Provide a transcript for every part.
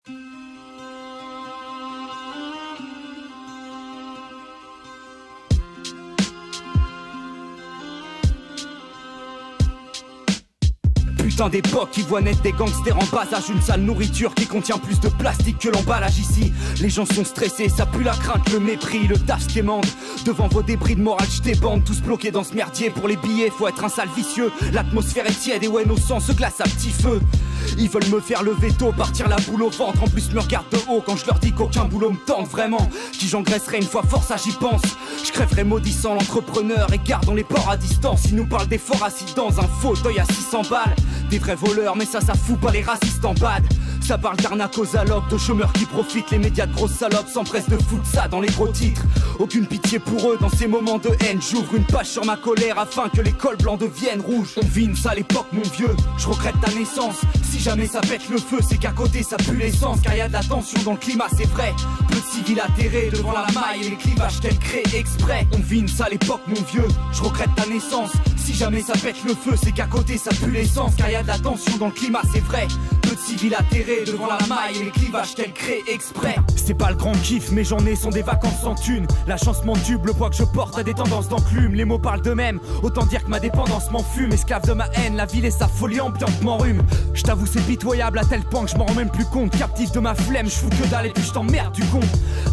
Putain d'époque qui voit naître des gangsters en bas âge. Une sale nourriture qui contient plus de plastique que l'emballage ici. Les gens sont stressés, ça pue la crainte, le mépris, le taf quémande. Devant vos débris de morale je débande. Tous bloqués dans ce merdier, pour les billets faut être un sale vicieux. L'atmosphère est tiède et ouais nos sangs se glacent à petit feu. Ils veulent me faire lever tôt, partir la boule au ventre. En plus me regardent de haut quand je leur dis qu'aucun boulot me tente vraiment. Qui j'engraisserai une fois fort, ça j'y pense. Je crèverai maudissant l'entrepreneur et gardons les ports à distance. Ils nous parlent d'efforts assis dans un fauteuil à 600 balles. Des vrais voleurs mais ça fout pas les racistes en bad. Ça parle d'arnaque aux allocs, de chômeurs qui profitent. Les médias de grosses salopes s'empressent de foutre ça dans les gros titres. Aucune pitié pour eux dans ces moments de haine. J'ouvre une page sur ma colère afin que les cols blancs deviennent rouges. On vit une sale époque mon vieux, je regrette ta naissance. Si jamais ça pète le feu, c'est qu'à côté ça pue l'essence. Car y a de la tension dans le climat, c'est vrai. Peu de civils atterrés devant la maille et les clivages qu'elle crée exprès. On vit une sale époque mon vieux, je regrette ta naissance. Si jamais ça pète le feu, c'est qu'à côté ça pue l'essence. Car y a de la tension dans le climat, c'est vrai. Peu de civils atterrés devant la maille et les clivages qu'elle crée exprès. C'est pas le grand kiff, mes journées sont des vacances sans thune. La chance m'entube, le poids que je porte a des tendances d'enclume. Les mots parlent d'eux-mêmes, autant dire que ma dépendance m'enfume. Esclave de ma haine, la ville et sa folie ambiante m'enrhume. Je t'avoue c'est pitoyable à tel point que je m'en rends même plus compte. Captif de ma flemme, je fous que dalle et puis je t'emmerde du con.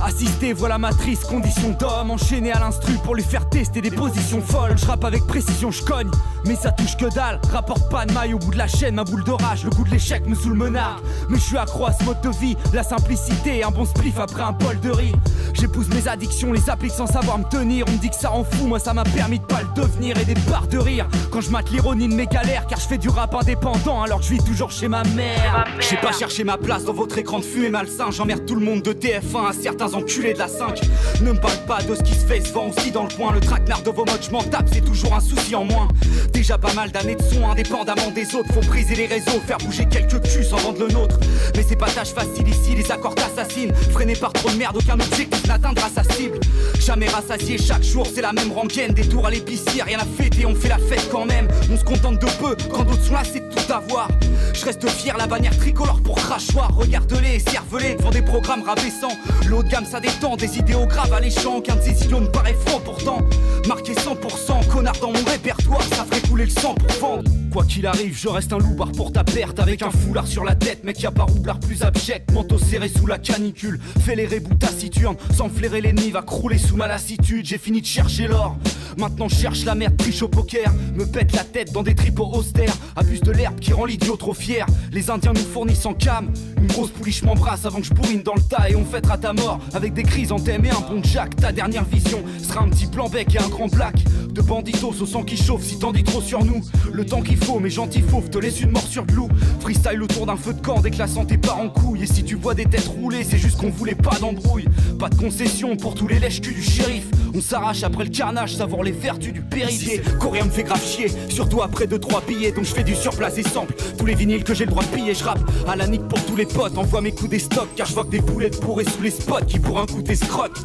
Assisté, voilà ma triste condition d'homme. Enchaîné à l'instru pour lui faire tester des positions folles. Je rappe avec précision, je cogne, mais ça touche que dalle. Rapporte pas de maille au bout de la chaîne, ma boule d'orage. Le goût de l'échec me saoule menard. Mais je suis accro à ce mode de vie, la simplicité, un bon spliff après un bol de riz. J'épouse mes addictions, les applique sans savoir me tenir. On me dit que ça rend fou, moi ça m'a permis de pas le devenir. Et des barres de rire quand je mate l'ironie de mes galères. Car je fais du rap indépendant alors que je vis toujours chez ma mère. J'ai pas cherché ma place dans votre écran de fumée malsain. J'emmerde tout le monde de TF1 à certains enculés de la 5. Ne me parle pas de ce qui se fait, se vend aussi dans le coin. Le traquenard de vos modes, je m'en tape, c'est toujours un souci en moins. Déjà pas mal d'années de son indépendamment des autres. Faut briser les réseaux, faire bouger quelques culs sans vendre le nôtre. Mais c'est pas tâche facile ici, les accords t'assassinent. Freinés par trop de merde, aucun objectif n'atteindra sa cible. Jamais rassasié, chaque jour c'est la même rengaine. Des tours à l'épicier, rien à fêter, on fait la fête quand même. On se contente de peu, quand d'autres sont là c'est de tout avoir. Je reste fier, la bannière tricolore pour crachoir. Regarde-les, cervelés, devant des programmes rabaissants. L'eau de gamme ça détend, des idéaux graves alléchants. Aucun de ces idiots ne paraît franc pourtant. Marqué 100%, connard dans mon répertoire, ça ferait couler le sang pour vendre. Quoi qu'il arrive, je reste un loupard pour ta perte. Avec un foulard sur la tête, mec y'a pas roublard plus abject. Manteau serré sous la canicule, fais les rébouts taciturnes. Sans flairer l'ennemi, va crouler sous ma lassitude. J'ai fini de chercher l'or, maintenant je cherche la merde, triche au poker. Me pète la tête dans des tripots austères. Abuse de l'herbe qui rend l'idiot trop fier. Les indiens nous fournissent en cam. Une grosse pouliche m'embrasse avant que je bourrine dans le tas. Et on fêtera ta mort avec des chrysanthèmes et un bon jack. Ta dernière vision sera un petit blanc bec et un grand black. De banditos au sang qui chauffe si t'en dis trop sur nous. Le temps qu'il faut, mes gentils fauves te laissent une morsure de loup. Freestyle autour d'un feu de camp dès que la santé part en couille. Et si tu vois des têtes roulées, c'est juste qu'on voulait pas d'embrouille. Pas de concession pour tous les lèches-culs du shérif. On s'arrache après le carnage, savoir les vertus du périph'. Coréen me fait grave chier, surtout après 2-3 billets. Donc je fais du surplace et sample tous les vinyles que j'ai le droit de piller. Je rappe à la nique pour tous les potes, envoie mes coups des stocks. Car je vois que des boulettes bourrées sous les spots qui pour un coup t'escroquent.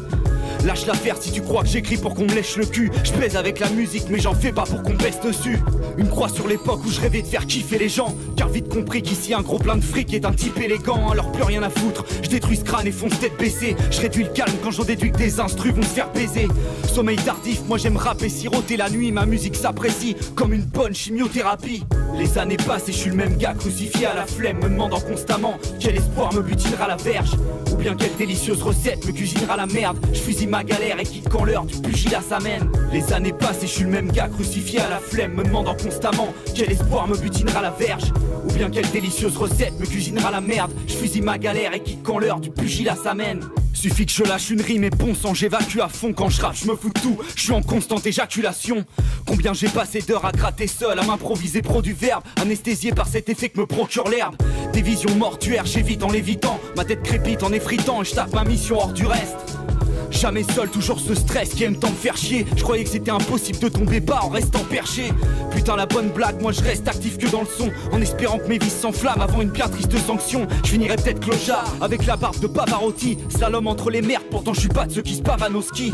Lâche l'affaire si tu crois que j'écris pour qu'on me lèche le cul. Je pèse avec la musique mais j'en fais pas pour qu'on pèse dessus. Une croix sur l'époque où je rêvais de faire kiffer les gens. Car vite compris qu'ici un gros plein de fric est un type élégant. Alors plus rien à foutre, je détruis ce crâne et fonce tête baissée. Je réduis le calme quand j'en déduis que des instrus vont se faire baiser. Sommeil tardif, moi j'aime rapper, siroter la nuit. Ma musique s'apprécie comme une bonne chimiothérapie. Les années passent et je suis le même gars crucifié à la flemme. Me demandant constamment quel espoir me butinera la verge. Ou bien quelle délicieuse recette me cuisinera la merde. Je fusille ma galère et quitte quand l'heure du pugilat s'amène. Les années passent et je suis le même gars crucifié à la flemme. Me demandant constamment quel espoir me butinera la verge. Ou bien quelle délicieuse recette me cuisinera la merde. Je fusille ma galère et quitte quand l'heure du pugilat s'amène. Suffit que je lâche une rime et bon sang, j'évacue à fond. Quand je rappe, je me fous de tout, je suis en constante éjaculation. Combien j'ai passé d'heures à gratter seul, à m'improviser pro du verbe, anesthésié par cet effet que me procure l'herbe. Des visions mortuaires, j'évite en l'évitant. Ma tête crépite en effritant et je tape ma mission hors du reste. Jamais seul, toujours ce stress qui aime tant me faire chier. Je croyais que c'était impossible de tomber bas en restant perché. Putain la bonne blague, moi je reste actif que dans le son. En espérant que mes vices s'enflamment avant une bien triste sanction. Je finirai peut-être clochard avec la barbe de Pavarotti. Slalom entre les merdes, pourtant je suis pas de ceux qui se pavanent au ski.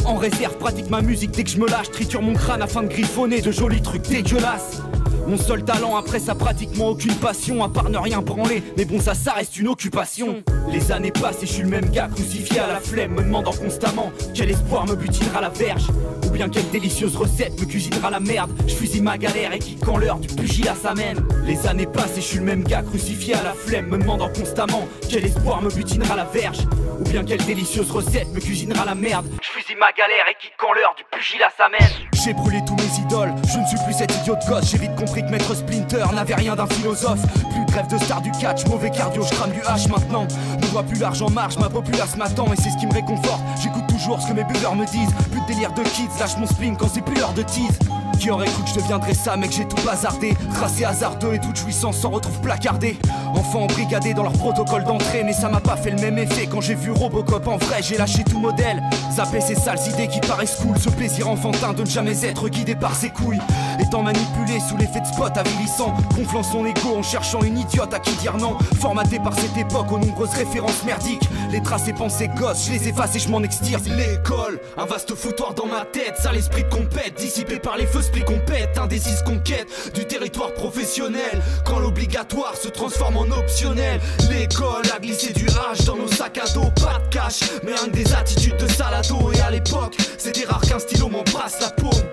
En réserve, pratique ma musique dès que je me lâche. Triture mon crâne afin de griffonner de jolis trucs dégueulasses. Mon seul talent après ça pratiquement aucune passion à part ne rien branler, mais bon ça reste une occupation. Les années passent et je suis le même gars crucifié à la flemme, me demandant constamment quel espoir me butinera la verge, ou bien quelle délicieuse recette me cuisinera la merde. Je fusille ma galère et qui quand l'heure du pugilat s'amène. Les années passent et je suis le même gars crucifié à la flemme, me demandant constamment quel espoir me butinera la verge, ou bien quelle délicieuse recette me cuisinera la merde. Je fusille ma galère et qui quand l'heure du pugilat s'amène. J'ai brûlé tous mes idoles, je ne suis plus cet idiot de gosse. J'ai vite compris que Maître Splinter n'avait rien d'un philosophe. Plus de rêve de star du catch, mauvais cardio, je crame du hache maintenant. Ne vois plus l'argent marche, ma populace m'attend et c'est ce qui me réconforte. J'écoute toujours ce que mes buveurs me disent. Plus de délire de kids, lâche mon spleen quand c'est plus l'heure de tease. Qui aurait cru que je deviendrais ça, mec, j'ai tout bazardé. Tracé hasardeux et toute jouissance s'en retrouve placardé. Enfants embrigadés dans leur protocole d'entrée, mais ça m'a pas fait le même effet. Quand j'ai vu Robocop en vrai, j'ai lâché tout modèle. Zapper ces sales idées qui paraissent cool, ce plaisir enfantin de ne jamais être guidé par ses couilles. Étant manipulé sous l'effet de spot avilissant, gonflant son ego en cherchant une idiote à qui dire non. Formaté par cette époque aux nombreuses références merdiques, les traces et pensées gosses, je les efface et je m'en extirpe. L'école, un vaste foutoir dans ma tête, ça l'esprit de compète, dissipé par les feux split compète, indécise conquête du territoire professionnel, quand l'obligatoire se transforme en optionnel. L'école a glissé du H dans nos sacs à dos, pas de cash, mais rien que des attitudes de salado. Et à l'époque, c'était rare qu'un stylo m'embrasse la paume,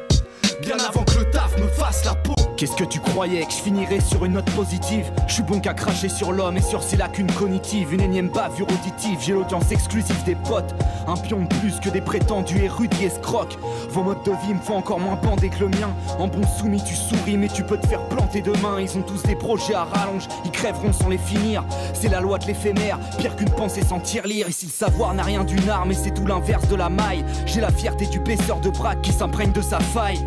bien avant que le taf me fasse la peau. Qu'est-ce que tu croyais, que je finirais sur une note positive? Je suis bon qu'à cracher sur l'homme et sur ses lacunes cognitives. Une énième bavure auditive, j'ai l'audience exclusive des potes. Un pion de plus que des prétendus érudits escrocs. Vos modes de vie me font encore moins bander que le mien. En bon soumis tu souris mais tu peux te faire planter demain. Ils ont tous des projets à rallonge, ils crèveront sans les finir. C'est la loi de l'éphémère, pire qu'une pensée sans tirelire. Et si le savoir n'a rien d'une arme et c'est tout l'inverse de la maille, j'ai la fierté du baisseur de braque qui s'imprègne de sa faille.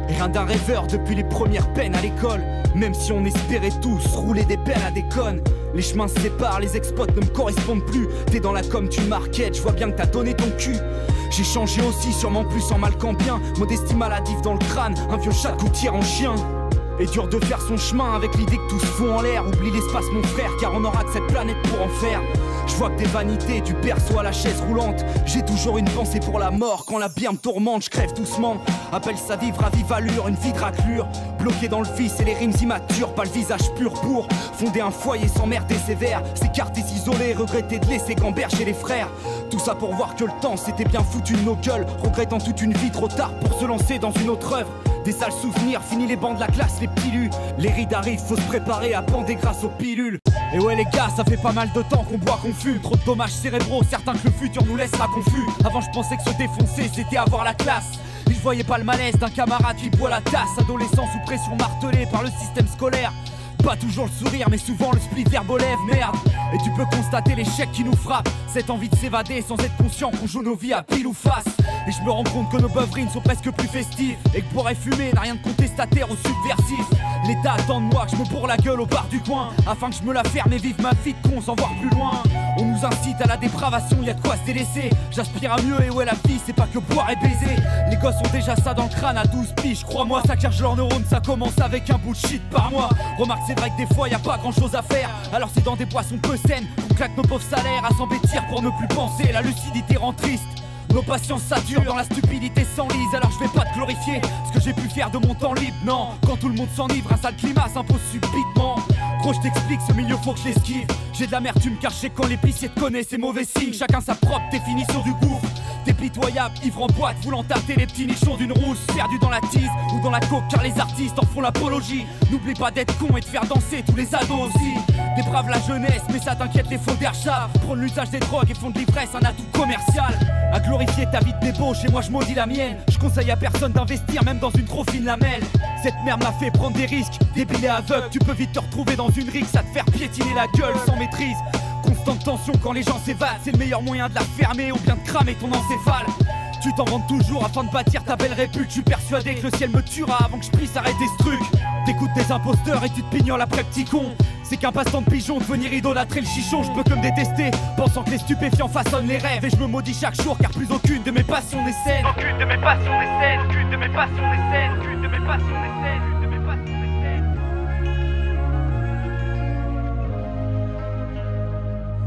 Et rien d'un rêveur depuis les premières peines à l'école. Même si on espérait tous rouler des pelles à des connes. Les chemins se séparent, les exploits ne me correspondent plus. T'es dans la com, tu market, je vois bien que t'as donné ton cul. J'ai changé aussi, sûrement plus en mal qu'en bien. Modestie maladive dans le crâne, un vieux chat coup tire en chien. Et dur de faire son chemin avec l'idée que tout se fout en l'air. Oublie l'espace mon frère, car on aura que cette planète pour en faire. Je vois que des vanités, du berceau à la chaise roulante. J'ai toujours une pensée pour la mort. Quand la bière me tourmente, je crève doucement. Appelle ça vivre à vive allure, une vie de raclure. Bloqué dans le vice et les rimes immatures. Pas le visage pur pour fonder un foyer sans merder sévère. S'écarter, s'isoler, regretter de laisser gamberger les frères. Tout ça pour voir que le temps s'était bien foutu de nos gueules. Regrettant toute une vie trop tard pour se lancer dans une autre œuvre. Des sales souvenirs, fini les bancs de la classe, les petits lus. Les rides arrivent, faut se préparer à bander grâce aux pilules. Et ouais les gars, ça fait pas mal de temps qu'on boit, qu'on fume. Trop de dommages cérébraux, certains que le futur nous laissera confus. Avant je pensais que se défoncer c'était avoir la classe. Et je voyais pas le malaise d'un camarade qui boit la tasse. Adolescent sous pression martelé par le système scolaire. Pas toujours le sourire mais souvent le split verbolève, merde. Et tu peux constater l'échec qui nous frappe. Cette envie de s'évader sans être conscient qu'on joue nos vies à pile ou face. Et je me rends compte que nos beuveries sont presque plus festives. Et que boire et fumer n'a rien de contestataire ou subversif. L'État attend de moi que je me bourre la gueule au bar du coin, afin que je me la ferme et vive ma vie de con sans voir plus loin. On nous incite à la dépravation, y'a de quoi se délaisser. J'aspire à mieux et ouais la vie c'est pas que boire et baiser. Les gosses ont déjà ça dans le crâne à 12 piges. Crois-moi ça charge leurs neurones, ça commence avec un bout de shit par mois. Remarque c'est vrai que des fois y a pas grand chose à faire. Alors c'est dans des boissons peu saines qu'on claque nos pauvres salaires à s'embêtir pour ne plus penser. La lucidité rend triste. Nos patiences ça dure dans la stupidité s'enlise. Alors je vais pas te glorifier ce que j'ai pu faire de mon temps libre, non. Quand tout le monde s'enivre, un sale climat s'impose subitement. Gros je t'explique, ce milieu faut que je l'esquive. J'ai de l'amertume car je sais quand l'épicier te connaît, c'est mauvais signe. Chacun sa propre définition du gouffre. T'es pitoyable, ivre en boîte, voulant tâter les petits nichons d'une rousse. Perdu dans la tise ou dans la coke car les artistes en font l'apologie. N'oublie pas d'être con et de faire danser tous les ados aussi. Déprave la jeunesse mais ça t'inquiète les faux derchats. Prône l'usage des drogues et font de l'ivresse un atout commercial. À glorifier ta vie de débauche et moi je maudis la mienne. Je conseille à personne d'investir même dans une trop fine lamelle. Cette merde m'a fait prendre des risques, débile et aveugle. Tu peux vite te retrouver dans une rixe à te faire piétiner la gueule sans maîtrise. Constante tension quand les gens s'évadent, c'est le meilleur moyen de la fermer ou bien de cramer ton encéphale. Tu t'en vantes toujours afin de bâtir ta belle répute. Je suis persuadé que le ciel me tuera avant que je puisse arrêter ce truc. T'écoutes des imposteurs et tu te pignoles après petit con. C'est qu'un passe-temps de pigeon de venir idolâtrer le chichon. Je peux que me détester, pensant que les stupéfiants façonnent les rêves. Et je me maudis chaque jour car plus aucune de mes passions n'est saine. Aucune de mes passions n'est saine, aucune de mes passions n'est saine, aucune de mes passions n'est saine.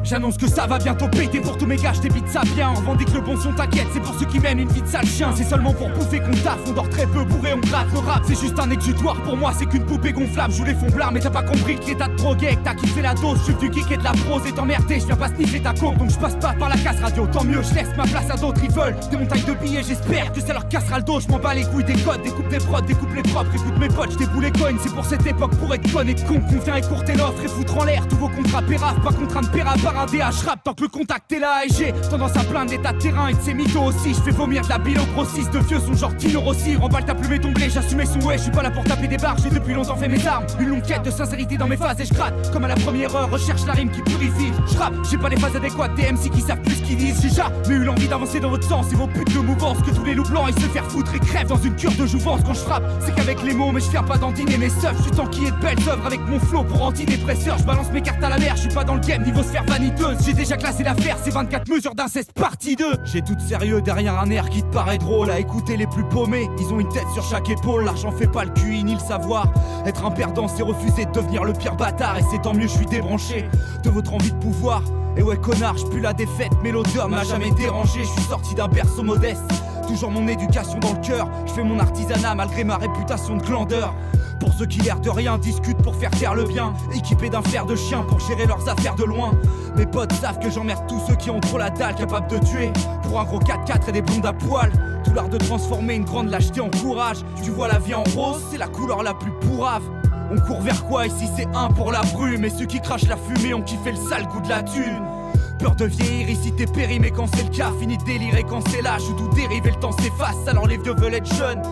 J'annonce que ça va bientôt péter pour tous mes gars, j'débite ça bien. On vendait que le bon son t'inquiète, c'est pour ceux qui mènent une vie de sale chien. C'est seulement pour bouffer qu'on taffe, on dort très peu bourré, on gratte. Le rap c'est juste un exutoire, pour moi c'est qu'une poupée gonflable. Joue les fonds blards mais t'as pas compris que t'as de drogué, que t'as kiffé la dose. J'suis du kick et de la prose et t'emmerdé, j'viens pas sniffer ta coke. Donc j'passe pas par la casse radio, tant mieux, j'laisse ma place à d'autres. Ils veulent des montagnes de billets, j'espère que ça leur cassera le dos. J'm'en bats les couilles des codes, découpe des prods, découpe les propres. Écoute mes potes, j'déboule les coins, c'est pour cette époque pour être con et con. Qu'on vient écourter l'offre et foutre en l'air tous vos contrats péraves. Pas contraint de péra par un DH rap tant que le contact est là. Et j'ai tendance à plaindre l'état de terrain et de ses mythos aussi. J'fais vomir de la bile au grossiste, de vieux sont genre Tino Rossi. Remballe ta plume et ton blé, j'assumais son ouais. J'suis pas là pour taper des barres, j'ai depuis longtemps fait mes armes. Une longue quête de sincérité dans mes phases et j'gratte comme à la première heure, recherche la rime qui purifie. J'rappe, j'ai pas les phases adéquates, des MC qui savent plus ce qu'ils disent. J'ai jamais eu l'envie d'avancer dans votre sens et vos putes de mouvance. Que tous les loups blancs ils se faire foutre et crèvent dans une cure de jouvence. Quand j'frappe, c'est qu'avec les mots, mais j'viens pas d'endiner mes seufs. J'suis tanquillé de belles œuvres avec mon flow pour antidépresseur. J'balance mes cartes à la mer, j'suis pas dans le game niveau sphère vaniteuse. J'ai déjà classé l'affaire, c'est 24 mesures d'inceste partie 2. J'ai tout sérieux derrière un air qui te paraît drôle. À écouter les plus paumés, ils ont une tête sur chaque épaule. L'argent fait pas le QI ni le savoir. Être un perdant c'est refuser de devenir le pire bâtard. Et c'est tant mieux, j'suis débranché de votre envie de pouvoir. Et ouais connard, j'pue la défaite, mais l'odeur m'a jamais dérangé. J'suis sorti d'un berceau modeste, toujours mon éducation dans le cœur. J'fais mon artisanat malgré ma réputation de glandeur. Pour ceux qui l'air de rien discutent pour faire taire le bien, équipés d'un flair de chien pour gérer leurs affaires de loin. Mes potes savent que j'emmerde tous ceux qui ont trop la dalle, capables de tuer pour un gros 4x4 et des blondes à poil. Tout l'art de transformer une grande lâcheté en courage. Tu vois la vie en rose, c'est la couleur la plus pourrave. On court vers quoi ici, c'est un pour la brume. Et ceux qui crachent la fumée ont kiffé le sale goût de la thune. Peur de vieillir, ici t'es périmé quand c'est le cas. Fini de délirer quand c'est l'âge où tout dérive et le temps s'efface. Alors les vieux veulent être jeunes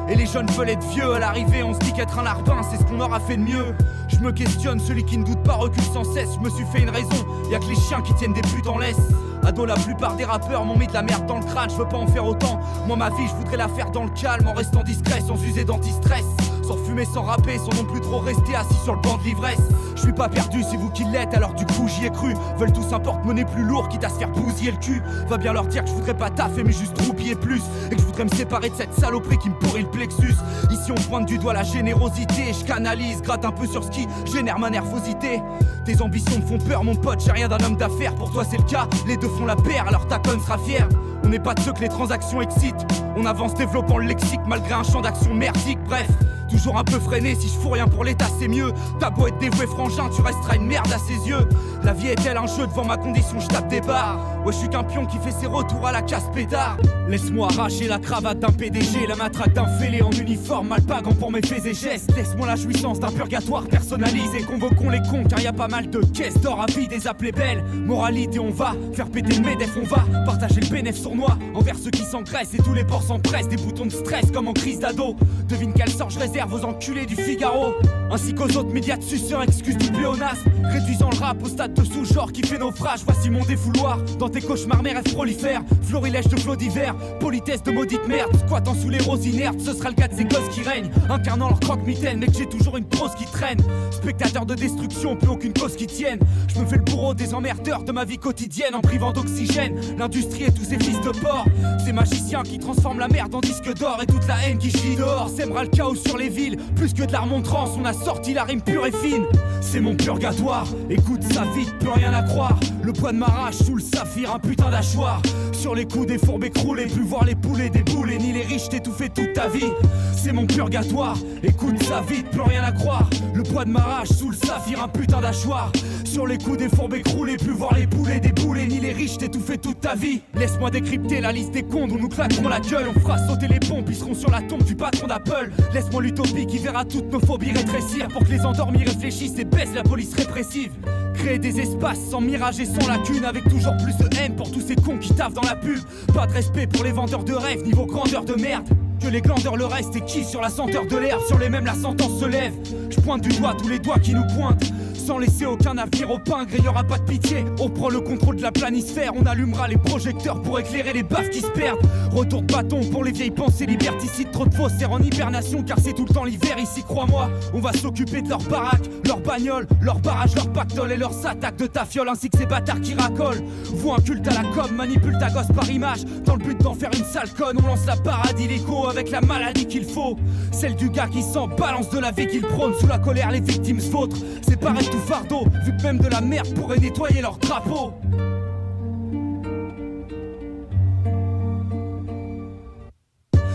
et les jeunes veulent être vieux. À l'arrivée on se dit qu'être un larbin c'est ce qu'on aura fait de mieux. Je me questionne, celui qui ne doute pas recule sans cesse. Je me suis fait une raison, y'a que les chiens qui tiennent des putes en laisse. Ado, la plupart des rappeurs m'ont mis de la merde dans le crâne. Je veux pas en faire autant, moi ma vie je voudrais la faire dans le calme. En restant discret, sans user d'anti-stress. Sans fumer, sans rapper, sans non plus trop rester assis sur le banc de l'ivresse. Je suis pas perdu, c'est vous qui l'êtes, alors du coup j'y ai cru. Veulent tous un porte-monnaie plus lourd, quitte à se faire bousiller le cul. Va bien leur dire que je voudrais pas taffer mais juste roupiller plus. Et que je voudrais me séparer de cette saloperie qui me pourrit le plexus. Ici on pointe du doigt la générosité. Je canalise, gratte un peu sur ce qui génère ma nervosité. Tes ambitions me font peur mon pote, j'ai rien d'un homme d'affaires. Pour toi c'est le cas, les deux font la paire, alors ta conne sera fière. On n'est pas de ceux que les transactions excitent. On avance développant le lexique malgré un champ d'action merdique. Bref, toujours un peu freiné, si je fous rien pour l'état c'est mieux. T'as beau être dévoué frangin, tu resteras une merde à ses yeux. La vie est-elle un jeu devant ma condition, je tape des barres. Ouais je suis qu'un pion qui fait ses retours à la casse pétard. Laisse-moi arracher la cravate d'un PDG, la matraque d'un fêlé en uniforme, mal pagant pour mes faits et gestes. Laisse-moi la jouissance d'un purgatoire personnalisé. Convoquons les cons car y a pas mal de caisses d'or à vie, des appelés belles. Moralité on va faire péter le MEDEF, on va partager le bénéf sournois envers ceux qui s'engraissent et tous les porcs s'empressent. Des boutons de stress comme en crise d'ado. Devine quel sort je réserve aux enculés du Figaro, ainsi qu'aux autres médias de suceurs, excuse du pléonasme. Réduisant le rap au stade de sous-genre qui fait naufrage. Voici mon défouloir, dans tes cauchemars mes rêves prolifèrent. Florilège de flots d'hiver, politesse de maudite merde. Squattant sous les roses inertes, ce sera le cas de ces gosses qui règnent. Incarnant leur croque-mitaine, mais que j'ai toujours une prose qui traîne. Spectateur de destruction, plus aucune cause qui tienne. Je me fais le bourreau des emmerdeurs de ma vie quotidienne en privant d'oxygène l'industrie et tous ces fils de porc. Ces magiciens qui transforment la merde en disque d'or et toute la haine qui chie dehors. Sèmera le chaos sur les villes, plus que de la remontrance. On a sorti la rime pure et fine, c'est mon purgatoire. Écoute ça vite, plus rien à croire. Le poids de ma rage sous le saphir, un putain d'achoir. Sur les coups des fourbes écroulés, plus voir les poulets débouler, ni les riches t'étouffer toute ta vie. C'est mon purgatoire, écoute ça vite, plus rien à croire. Le poids de ma rage sous le saphir, un putain d'achoir. Sur les coups des fourbes écroulés, plus voir les poulets débouler, ni les riches t'étouffer toute ta vie. Laisse-moi décrypter la liste des cons dont nous claquerons la gueule. On fera sauter les pompes, ils seront sur la tombe du patron d'Apple. Laisse-moi l'utopie qui verra toutes nos phobies rétrécir, pour que les endormis réfléchissent et baissent la police répressive. Créer des espaces sans mirage et sans lacune, avec toujours plus de haine pour tous ces cons qui taffent dans la pub. Pas de respect pour les vendeurs de rêves, niveau grandeur de merde. Que les glandeurs le restent et kiffent sur la senteur de l'herbe. Sur les mêmes la sentence se lève. Je pointe du doigt tous les doigts qui nous pointent, sans laisser aucun avenir au pingre, il y aura pas de pitié. On prend le contrôle de la planisphère, on allumera les projecteurs pour éclairer les baffes qui se perdent. Retour de bâton pour les vieilles pensées liberticides, trop de faussaires en hibernation car c'est tout le temps l'hiver ici, crois-moi. On va s'occuper de leurs baraques, leurs bagnoles, leurs barrages, leurs pactoles et leurs attaques de tafiole, ainsi que ces bâtards qui racolent. Vouent un culte à la com, manipule ta gosse par image, dans le but d'en faire une sale conne. On lance la paradis l'écho avec la maladie qu'il faut, celle du gars qui sent balance de la vie qu'il prône. Sous la colère les victimes se vautrent, c'est pareil arrêtent tout fardeau, vu que même de la merde pourrait nettoyer leur drapeau.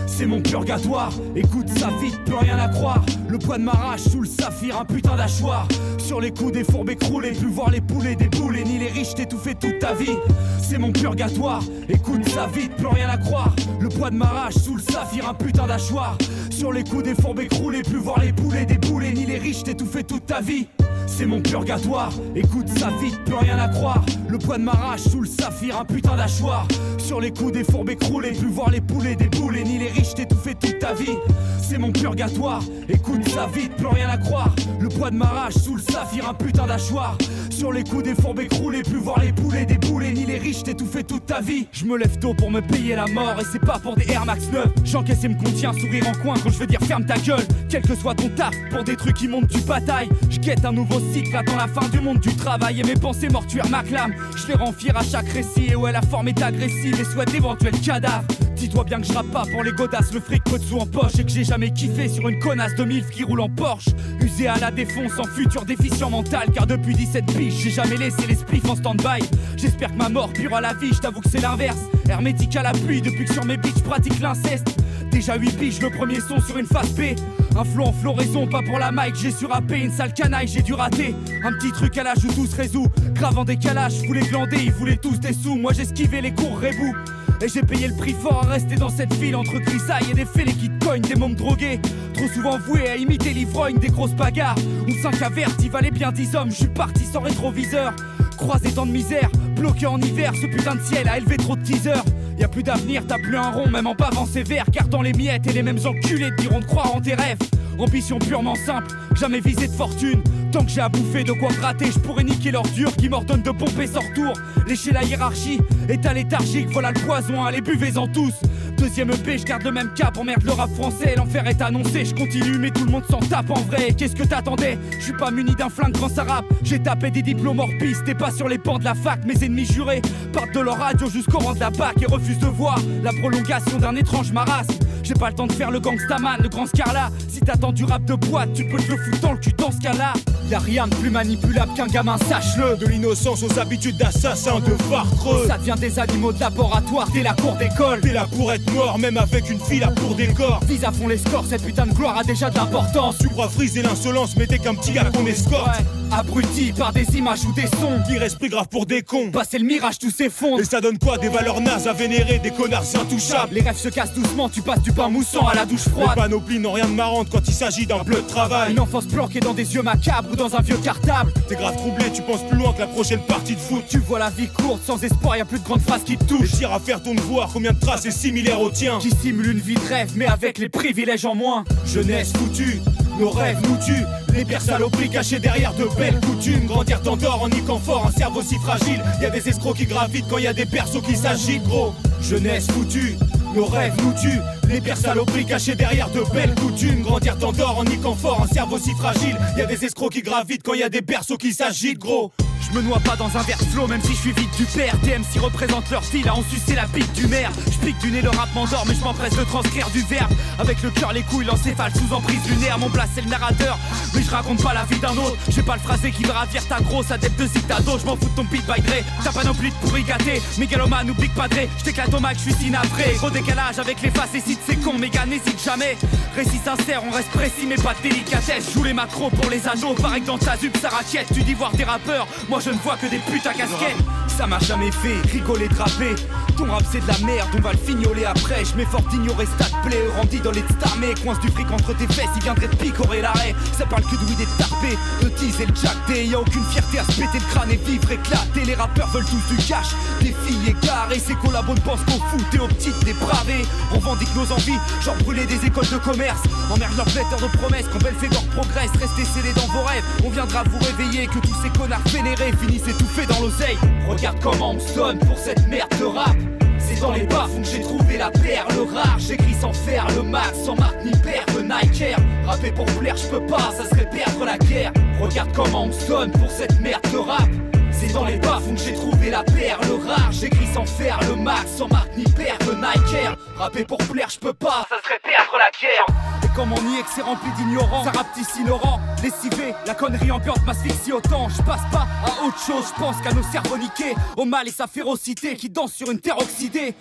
C'est mon purgatoire, écoute ça vite, plus rien à croire. Le poids de ma rage sous le saphir, un putain d'achoir. Sur les coups des fourbes écroulés, plus voir les poulets débouler, ni les riches t'étouffer toute ta vie. C'est mon purgatoire, écoute ça vite, plus rien à croire. Le poids de ma rage sous le saphir, un putain d'achoir. Sur les coups des fourbes écroulés, plus voir les poulets débouler, ni les riches t'étouffer toute ta vie. C'est mon purgatoire, écoute ça vite, plus rien à croire. Le poids de ma rage sous le saphir, un putain d'achoir. Sur les coups des fourbes écroulés, plus voir les poulets débouler, ni les riches t'étouffer toute ta vie. C'est mon purgatoire, écoute ça vite, plus rien à croire. Le poids de ma rage sous le saphir, un putain d'achoir. Sur les coups des fourbes écroulés, plus voir les poulets débouler, ni les riches t'étouffer toute ta vie. Je me lève tôt pour me payer la mort, et c'est pas pour des Air Max 9. J'encaisse et me contiens, sourire en coin quand je veux dire ferme ta gueule. Quel que soit ton taf, pour des trucs qui montent du bataille. Je guette un nouveau cycle, attends la fin du monde du travail. Et mes pensées mortuaires m'acclament, je les rends fiers à chaque récit. Et ouais, la forme est agressive et souhaite d'éventuels cadavres. Dis-toi bien que je rappe pas pour les godasses, le fric peu de sous en poche. Et que j'ai jamais kiffé sur une connasse de milf qui roule en Porsche. Usé à la défonce, en futur déficient mental. Car depuis 17 piges, j'ai jamais laissé les spliffs en stand-by. J'espère que ma mort pure à la vie, je t'avoue que c'est l'inverse. Hermétique à la pluie, depuis que sur mes beats pratique l'inceste. Déjà 8 piges, le premier son sur une face B. Un flow en floraison, pas pour la mic, j'ai surrappé. Une sale canaille, j'ai dû rater. Un petit truc à la joue, tout se résout. Grave en décalage, je voulais glander, ils voulaient tous des sous. Moi j'esquivais les cours rébous. Et j'ai payé le prix fort à rester dans cette ville entre grisailles et des fêlés qui te cognent, des mômes drogués. Trop souvent voués à imiter l'ivrogne, des grosses bagarres. Ou 5 avertis, valait bien 10 hommes, je suis parti sans rétroviseur. Croisé tant de misère, bloqué en hiver, ce putain de ciel a élevé trop de teasers. Y'a plus d'avenir, t'as plus un rond, même en bavant sévère. Car dans les miettes et les mêmes enculés te diront de croire en tes rêves. Ambition purement simple, jamais visée de fortune. Tant que j'ai à bouffer de quoi gratter, je pourrais niquer l'ordure qui m'ordonne de pomper sans retour. Lécher la hiérarchie, état léthargique, voilà le poison, allez buvez-en tous. Deuxième EP, je garde le même cap, emmerde le rap français, l'enfer est annoncé, je continue mais tout le monde s'en tape en vrai. Qu'est-ce que t'attendais? Je suis pas muni d'un flingue quand ça rappe. J'ai tapé des diplômes hors piste, t'es pas sur les bancs de la fac. Mes ennemis jurés partent de leur radio jusqu'au rang de la bac et refusent de voir la prolongation d'un étrange marasme. J'ai pas le temps de faire le gangstaman, le grand Scarla. Si t'attends du rap de boîte, tu peux te le foutre dans le cul dans ce cas-là. Y'a rien de plus manipulable qu'un gamin, sache-le. De l'innocence aux habitudes d'assassin, de phare creux. Ça devient des animaux de laboratoire dès la cour d'école. T'es là pour être mort, même avec une fille là pour des corps. Vise à fond les scores, cette putain de gloire a déjà de l'importance. Tu crois friser l'insolence, mais t'es qu'un petit gars qu'on escorte. Ouais, abruti par des images ou des sons. Qui reste pris grave pour des cons. Passer le mirage, tout s'effondre. Et ça donne quoi? Des valeurs nazes à vénérer, des connards intouchables. Les rêves se cassent doucement, tu passes du pain moussant à la douche Les froide. panoplies n'ont rien de marrant quand il s'agit d'un bleu de travail. Une enfance planquée dans des yeux macabres ou dans un vieux cartable. T'es grave troublé, tu penses plus loin que la prochaine partie de foot. Tu vois la vie courte, sans espoir, y a plus de grandes phrases qui te Et touchent. tire à faire ton devoir, combien de traces est similaire au tien. Qui simule une vie de rêve, mais avec les privilèges en moins. Jeunesse foutue, nos rêves nous tuent. Les pères saloperies cachées derrière de belles coutumes. Grandir t'endort en niquant fort un cerveau si fragile. Y'a des escrocs qui gravitent quand y a des persos qui s'agitent gros. Jeunesse foutue, nos rêves nous tuent. Les pères saloperies cachées derrière de belles coutumes. Grandir t'endort en niquant fort un cerveau si fragile. Y'a des escrocs qui gravitent quand y a des persos qui s'agitent gros. Je me noie pas dans un verre flot, même si je suis vite du père. TMC représente leur fille, là on sucé la bite du maire. Je pique du nez, le rap m'endort, mais je m'empresse de transcrire du verbe. Avec le cœur, les couilles, l'encéphale sous emprise lunaire. Mon place c'est le narrateur, mais je raconte pas la vie d'un autre. J'ai pas le phrasé qui va ravir ta grosse adepte de Zictado. Je m'en fous de ton beat by Dre, t'as pas non plus de pourri gâté. Mégalomane, n'oublie pas Dre, j't'éclate au max, je suis si navré. Gros décalage avec les faces et si c'est con, méga n'hésite jamais. Récit sincère, on reste précis mais pas de délicatesse. Joue les macros pour les anneaux, pareil que dans ta zup ça raquette. Tu dis voir des rappeurs, moi je ne vois que des putes à casquette. Ça m'a jamais fait rigoler, draper. Ton rap c'est de la merde, on va le fignoler après. Je m'efforce d'ignorer stat play, rendu dans les stamés. Coince du fric entre tes fesses, il viendrait de picorer l'arrêt. Ça parle que de weed et de tarpé, de tease et le jack day. Y'a aucune fierté à se péter le crâne et vivre éclaté. Les rappeurs veulent tous du cash, des filles égarées. Ces collabos ne pensent qu'au foot et aux petites dépravées. On revendique nos envies, genre brûler des écoles de commerce. Emmerde leurs vecteurs de promesses, quand Belphégor progresse. Restez scellés dans vos rêves, on viendra vous réveiller. Que tous ces connards vénérés finissent étouffés dans l'oseille. Regarde comment on sonne pour cette merde de rap. C'est dans les bas-fonds que j'ai trouvé la perle rare. J'écris sans faire le max, sans marque ni paire de Nike Air. Rapper pour plaire, je peux pas, ça serait perdre la guerre. Regarde comment on sonne pour cette merde de rap. C'est dans les bas-fonds que j'ai trouvé la perle rare. J'écris sans faire le max, sans marque ni paire de Nike Air. Rapper pour plaire, je peux pas, ça serait perdre la guerre. Et comme on nie que c'est rempli d'ignorants, ça rape ignorant. Lessivé, la connerie ambiante m'asphyxie autant. Je passe pas à autre chose, je pense qu'à nos cerveaux niqués, au mal et sa férocité qui danse sur une terre oxydée.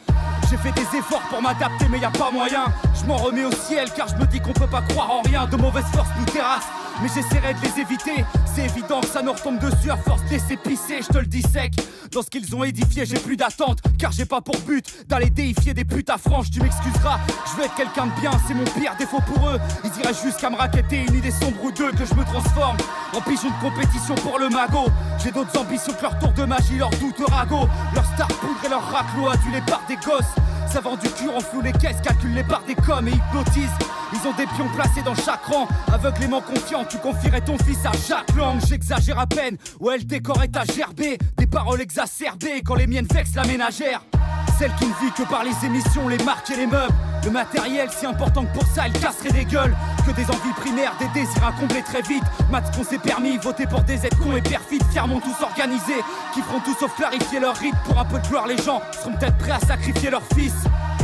J'ai fait des efforts pour m'adapter mais y a pas moyen. Je m'en remets au ciel car je me dis qu'on peut pas croire en rien. De mauvaises forces nous terrassent, mais j'essaierai de les éviter. C'est évident que ça nous retombe dessus à force de laisser pisser, je te le dis sec. Dans ce qu'ils ont édifié j'ai plus d'attente, car j'ai pas pour but d'aller déifier des putes à franges. Tu m'excuseras, je veux être quelqu'un de bien, c'est mon pire défaut pour eux. Ils iraient jusqu'à me raqueter une idée sombre ou deux, que je me transforme en pigeon de compétition pour le magot. J'ai d'autres ambitions que leur tour de magie, leur doute ragot, leur star poudre et leur raclot adulés par des gosses. Ça vend du cul, enfloue les caisses, calcule les barres des coms et hypnotise. Ils ont des pions placés dans chaque rang. Aveuglément confiant, tu confierais ton fils à Jacques Lang. J'exagère à peine, ouais le décor est à gerber. Des paroles exacerbées quand les miennes vexent la ménagère. Celle qui ne vit que par les émissions, les marques et les meubles. Le matériel si important que pour ça, elle casserait des gueules. Que des envies primaires, des désirs à combler très vite. Maths qu'on s'est permis, voter pour des aides cons et perfides. Fièrement tous organisés, qui feront tout sauf clarifier leur rythme. Pour un peu de gloire, les gens seront peut-être prêts à sacrifier leur fils.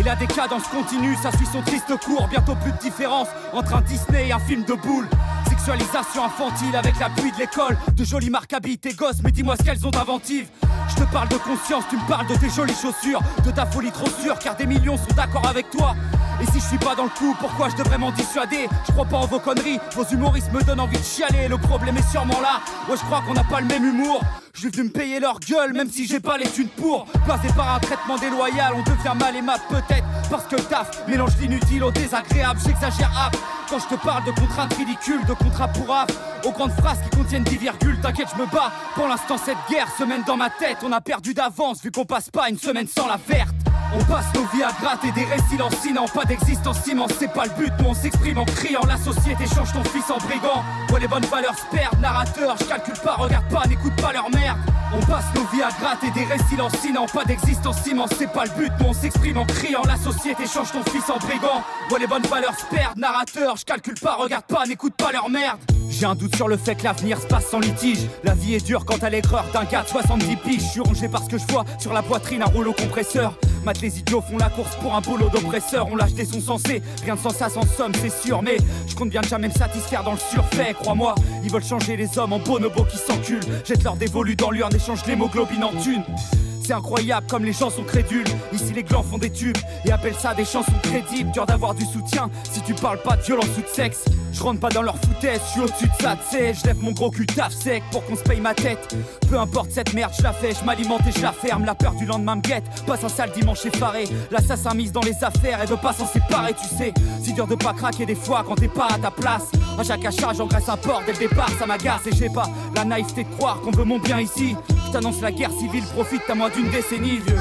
Et la décadence continue, ça suit son triste cours. Bientôt plus de différence entre un Disney et un film de boules. Sexualisation infantile avec la pluie de l'école. De jolies marques habillent tes gosses, mais dis-moi ce qu'elles ont d'inventive. Je te parle de conscience, tu me parles de tes jolies chaussures, de ta folie trop sûre, car des millions sont d'accord avec toi. Et si je suis pas dans le coup, pourquoi je devrais m'en dissuader? Je crois pas en vos conneries, vos humoristes me donnent envie de chialer. Le problème est sûrement là, ouais je crois qu'on n'a pas le même humour. Je suis venu me payer leur gueule, même si j'ai pas les thunes pour. Placé par un traitement déloyal, on devient mal aimable peut-être. Parce que le taf mélange l'inutile au désagréable. J'exagère quand je te parle de contraintes ridicules, de contrats pour rap, aux grandes phrases qui contiennent 10 virgules. T'inquiète, je me bats, pour l'instant cette guerre se mène dans ma tête. On a perdu d'avance vu qu'on passe pas une semaine sans la verte. On passe nos vies à gratter des récits lancinants. Pas d'existence immense, c'est pas le but. Nous on s'exprime en criant. La société change ton fils en brigand. Ouais les bonnes valeurs se perdent. Narrateur, je calcule pas, regarde pas, n'écoute pas leur merde. On passe nos vies à gratter des récits lancinants. Pas d'existence immense, c'est pas le but. Nous on s'exprime en criant. La société change ton fils en brigand. Ouais les bonnes valeurs se perdent. Narrateur, je calcule pas, regarde pas, n'écoute pas leur merde. J'ai un doute sur le fait que l'avenir se passe sans litige. La vie est dure quand à l'aigreur d'un gars de 70 piges. Je suis rongé par ce que je vois sur la poitrine, un rouleau compresseur. Matt, les idiots font la course pour un boulot d'oppresseur. On lâche des sons sensés, rien de sans ça sans somme, c'est sûr. Mais je compte bien ne jamais me satisfaire dans le surfait, crois-moi. Ils veulent changer les hommes en bonobos qui s'enculent. Jette leur dévolu dans l'urne, échange l'hémoglobine en thunes. C'est incroyable comme les gens sont crédules. Ici les glands font des tubes et appellent ça des chansons crédibles. Dur d'avoir du soutien si tu parles pas de violence ou de sexe. Je rentre pas dans leur foutaise, je suis au-dessus de ça, tu sais. Je lève mon gros cul taf sec pour qu'on se paye ma tête. Peu importe cette merde, je la fais, je m'alimente et je la ferme. La peur du lendemain me guette, passe un sale dimanche effaré. L'assassin mise dans les affaires, elle veut pas s'en séparer, tu sais. Si dur de pas craquer des fois quand t'es pas à ta place. À chaque achat j'engraisse un porc dès le départ, ça m'agace. Et j'ai pas la naïveté de croire qu'on veut mon bien ici. Je t'annonce la guerre civile, profite à moi d'une décennie, vieux.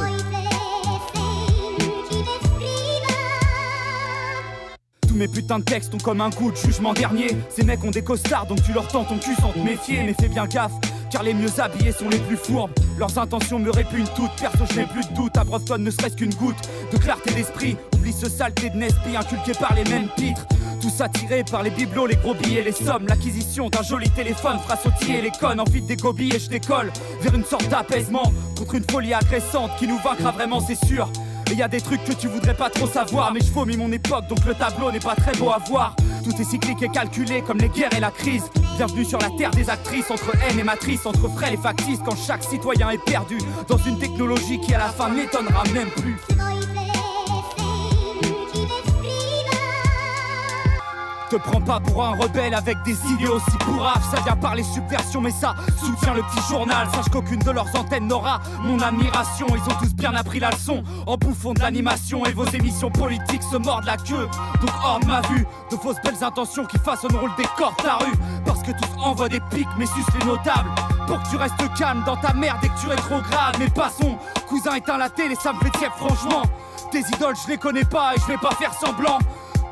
Tous mes putains de textes ont comme un goût de jugement dernier. Ces mecs ont des costards donc tu leur tends ton cul sans te méfier. Mais fais bien gaffe, car les mieux habillés sont les plus fourbes. Leurs intentions me répugnent toutes, perso je n'ai plus de doute. Abreuve-toi ne serait-ce qu'une goutte de clarté d'esprit. Oublie ce saleté de Nespi inculqué par les mêmes pitres. Tous attirés par les bibelots, les gros billets, les sommes. L'acquisition d'un joli téléphone fera sautiller les connes. Envie des gobies et je décolle vers une sorte d'apaisement contre une folie agressante qui nous vaincra vraiment, c'est sûr. Et y a des trucs que tu voudrais pas trop savoir, mais je vomis mon époque donc le tableau n'est pas très beau à voir. Tout est cyclique et calculé comme les guerres et la crise. Bienvenue sur la terre des actrices, entre haine et matrice, entre frêles et factices. Quand chaque citoyen est perdu dans une technologie qui à la fin n'étonnera même plus. Te prends pas pour un rebelle avec des idées aussi bourraves. Ça vient par les subversions mais ça soutient le petit journal. Sache qu'aucune de leurs antennes n'aura mon admiration. Ils ont tous bien appris la leçon en bouffant de l'animation. Et vos émissions politiques se mordent la queue, donc hors de ma vue de fausses belles intentions qui façonneront le décor de ta rue. Parce que tous envoient des pics mais sucent les notables. Pour que tu restes calme dans ta merde et que tu rétrogrades. Mais passons, cousin éteins la télé, ça me fait tiède franchement. Tes idoles je les connais pas et je vais pas faire semblant.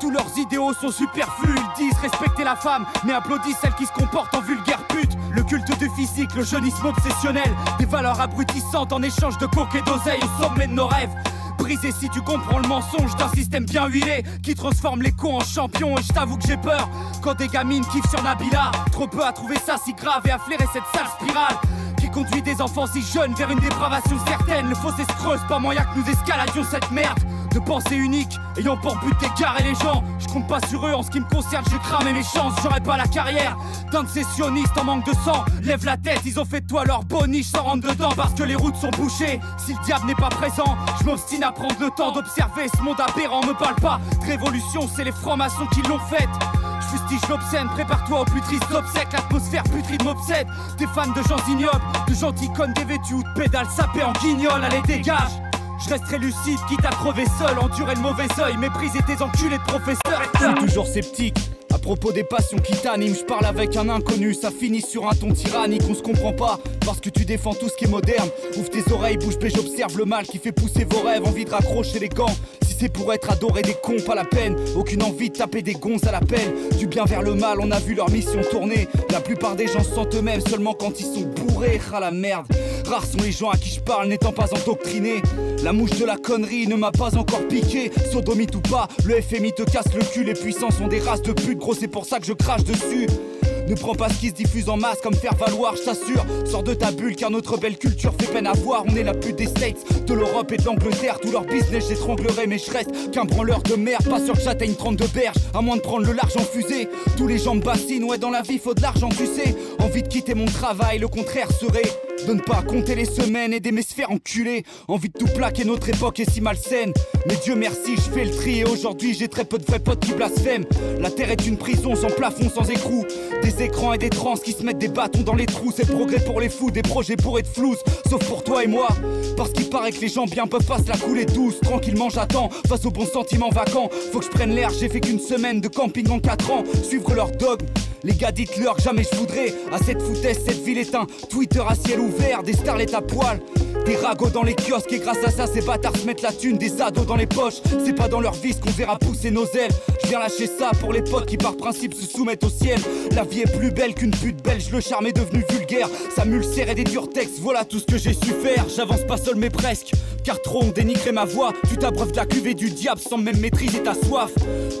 Tous leurs idéaux sont superflus, ils disent respecter la femme, mais applaudissent celle qui se comporte en vulgaire pute. Le culte du physique, le jeunisme obsessionnel, des valeurs abrutissantes en échange de coke et d'oseille au sommet de nos rêves. Brisé si tu comprends le mensonge d'un système bien huilé qui transforme les cons en champions. Et je t'avoue que j'ai peur quand des gamines kiffent sur Nabila. Trop peu à trouver ça si grave et à flairer cette sale spirale qui conduit des enfants si jeunes vers une dépravation certaine. Le fossé se creuse, pas moyen que nous escaladions cette merde. de pensée unique, ayant pour but d'égarer les gens. Je compte pas sur eux, en ce qui me concerne, j'ai cramé mes chances. J'aurais pas la carrière d'un de ces sionistes en manque de sang. Lève la tête, ils ont fait de toi leur boniche sans rentrer dedans parce que les routes sont bouchées. Si le diable n'est pas présent, je m'obstine à prendre le temps d'observer ce monde aberrant. Me parle pas de révolution, c'est les francs-maçons qui l'ont faite. Je fustige l'obscène, prépare-toi au plus triste obsèque. L'atmosphère putride m'obsède. T'es fan de gens ignobles, de gentils connes dévêtus ou de pédales sapées en guignol. Allez dégage. Je resterai lucide, quitte à crever seul, endurer le mauvais œil, mépriser tes enculés de professeurs. Je suis toujours sceptique à propos des passions qui t'animent. Je parle avec un inconnu, ça finit sur un ton tyrannique. On se comprend pas parce que tu défends tout ce qui est moderne. Ouvre tes oreilles, bouge bée, j'observe le mal qui fait pousser vos rêves. Envie de raccrocher les gants, si c'est pour être adoré des cons, pas la peine. Aucune envie de taper des gonzes à l'appel. Du bien vers le mal, on a vu leur mission tourner. La plupart des gens se sentent eux-mêmes seulement quand ils sont bourrés. Ah la merde, rares sont les gens à qui je parle n'étant pas endoctrinés. La mouche de la connerie ne m'a pas encore piqué. Sodomite ou pas, le FMI te casse le cul. Les puissants sont des races de putes, gros c'est pour ça que je crache dessus. Ne prends pas ce qui se diffuse en masse comme faire valoir, je t'assure. Sors de ta bulle car notre belle culture fait peine à voir. On est la pute des States, de l'Europe et de l'Angleterre. Tout leur business j'étranglerai mais je reste qu'un branleur de merde. Pas sûr que j'atteigne 32 berges, à moins de prendre le large en fusée. Tous les gens me bassinent, ouais dans la vie faut de l'argent tu sais. Envie de quitter mon travail, le contraire serait de ne pas compter les semaines et d'aimer se faire enculer. Envie de tout plaquer, notre époque est si malsaine. Mais Dieu merci, je fais le tri et aujourd'hui j'ai très peu de vrais potes qui blasphèment. La terre est une prison sans plafond, sans écrou. Des écrans et des trans qui se mettent des bâtons dans les trous. C'est le progrès pour les fous, des projets pour être floues. Sauf pour toi et moi, parce qu'il paraît que les gens bien peuvent pas se la couler douce. Tranquillement j'attends, face aux bons sentiments vacants. Faut que je prenne l'air, j'ai fait qu'une semaine de camping en 4 ans. Suivre leur dogme, les gars dites-leur que jamais je voudrais. À cette foutaise, cette ville est un Twitter à ciel ouvert. Des starlets à poil, des ragots dans les kiosques. Et grâce à ça ces bâtards se mettent la thune. Des ados dans les poches, c'est pas dans leur vis qu'on verra pousser nos ailes. Je viens lâcher ça pour les potes qui par principe se soumettent au ciel. La vie est plus belle qu'une pute belge, le charme est devenu vulgaire. Ça m'ulcère et des durs textes, voilà tout ce que j'ai su faire. J'avance pas seul mais presque, car trop ont dénigré ma voix. Tu t'abreuves de la cuvée du diable sans même maîtriser ta soif.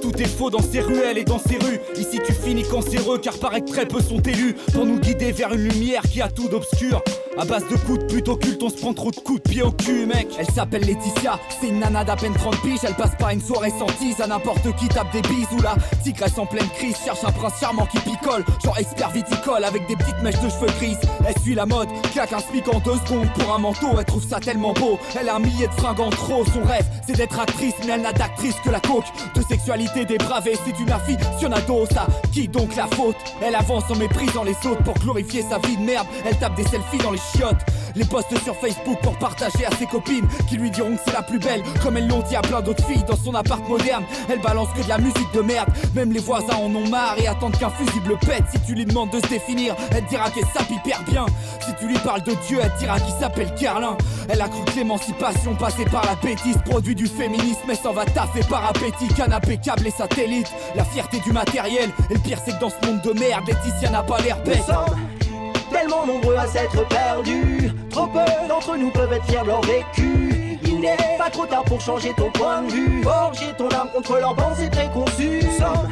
Tout est faux dans ces ruelles et dans ces rues. Ici tu finis cancéreux car paraît que très peu sont élus pour nous guider vers une lumière qui a tout d'obscur. À base de coups de pute occulte, on se prend trop de coups de pied au cul, mec. Elle s'appelle Laetitia, c'est une nana d'à peine 30 piges. Elle passe pas une soirée sans tease, à n'importe qui tape des bisous. La tigresse en pleine crise cherche un prince charmant qui picole, genre expert viticole avec des petites mèches de cheveux grises. Elle suit la mode, claque un smic en 2 secondes pour un manteau. Elle trouve ça tellement beau, elle a un millier de fringues en trop. Son rêve, c'est d'être actrice, mais elle n'a d'actrice que la coke. De sexualité dépravée, c'est une aficionado. Ça, qui donc la faute? Elle avance en méprisant les autres pour glorifier sa vie de merde. Elle tape des selfies dans les chiottes, les posts sur Facebook pour partager à ses copines qui lui diront que c'est la plus belle, comme elles l'ont dit à plein d'autres filles dans son appart moderne. Elle balance que de la musique de merde, même les voisins en ont marre et attendent qu'un fusible pète. Si tu lui demandes de se définir, elle te dira qu'elle sape hyper bien. Si tu lui parles de Dieu, elle te dira qu'il s'appelle Carlin. Elle a cru que l'émancipation passait par la bêtise, produit du féminisme, mais s'en va taffer par appétit. Canapé, câble et satellite, la fierté du matériel. Et le pire c'est que dans ce monde de merde, Laetitia n'a pas l'air bête. Tellement nombreux à s'être perdus, trop peu d'entre nous peuvent être fiers de leur vécu. Il n'est pas trop tard pour changer ton point de vue, forger ton âme contre leurs pensées préconçues. Sommes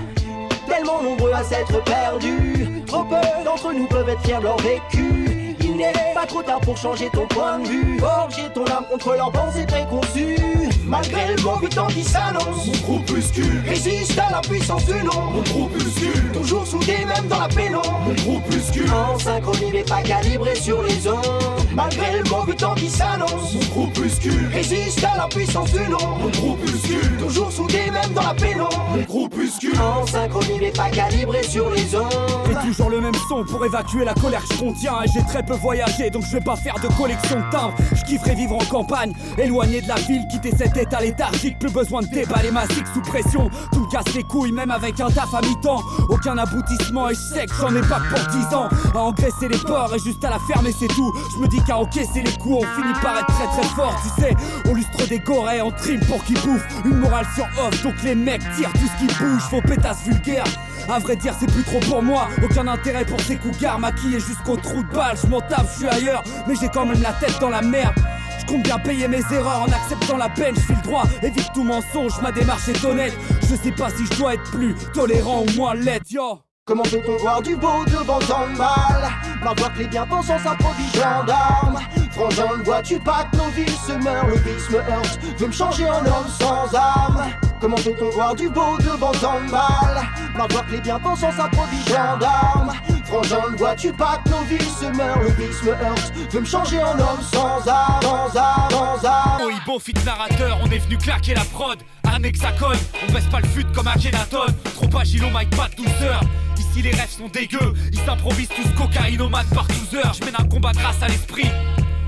tellement nombreux à s'être perdus, trop peu d'entre nous peuvent être fiers de leur vécu. Il n'est pas trop tard pour changer ton point de vue, forger ton âme contre leurs pensées préconçues. Malgré le mauvais temps qui s'annonce, mon groupuscule résiste à la puissance du nom. Mon groupuscule, toujours soudé même dans la pénombre. Mon groupuscule, en synchronie mais pas calibré sur les ondes. Malgré le mauvais temps qui s'annonce, mon groupuscule résiste à la puissance du nom. Mon groupuscule, toujours soudé même dans la pénombre. Mon groupuscule, en synchronie mais pas calibré sur les ondes. Et toujours le même son pour évacuer la colère que je contiens. Et j'ai très peu voyagé donc je vais pas faire de collection de timbres. Je kifferais vivre en campagne, éloigné de la ville, quitter cet état léthargique. Plus besoin de déballer ma zig sous pression. Tout me casse les couilles même avec un taf à mi-temps. Aucun aboutissement et je sais que j'en ai pas pour 10 ans. À engraisser les porcs et juste à la fermer c'est tout. Je me dis qu'à encaisser les coups on finit par être très très fort. Tu sais, on lustre des gorées en trim pour qu'ils bouffent. Une morale sur off donc les mecs tirent tout ce qui bouge. Faux pétasses vulgaires, à vrai dire c'est plus trop pour moi. Aucun intérêt pour ces cougars maquillés jusqu'au trou de balle. Je m'en tape, je suis ailleurs, mais j'ai quand même la tête dans la merde. Je compte bien payer mes erreurs en acceptant la peine. Je file droit, évite tout mensonge, ma démarche est honnête. Je sais pas si je dois être plus tolérant ou moins laid, yo. Comment peut-on voir du beau devant tant de mal? Mal voir que les bien-pensants s'improvisent gendarmes. Frangin, ne vois-tu pas que nos villes se meurent? Le vice me heurte, veut me changer en homme sans âme. Comment peut-on voir du beau devant tant de mal? Marre de voir que les bien-pensants s'improvisent gendarmes. Frangin, ne vois-tu pas que nos villes se meurent? Le vice me heurte, veut me changer en homme sans âme, sans âme, sans âme. Oh, Ibo, fit narrateur, on est venu claquer la prod. À un hexacone, on baisse pas le fut comme Akhenaton. Trop agile au mic, pas de douceur. Ici les rêves sont dégueux, ils s'improvisent tous cocaïnomanes par 12 heures. Je mène un combat grâce à l'esprit,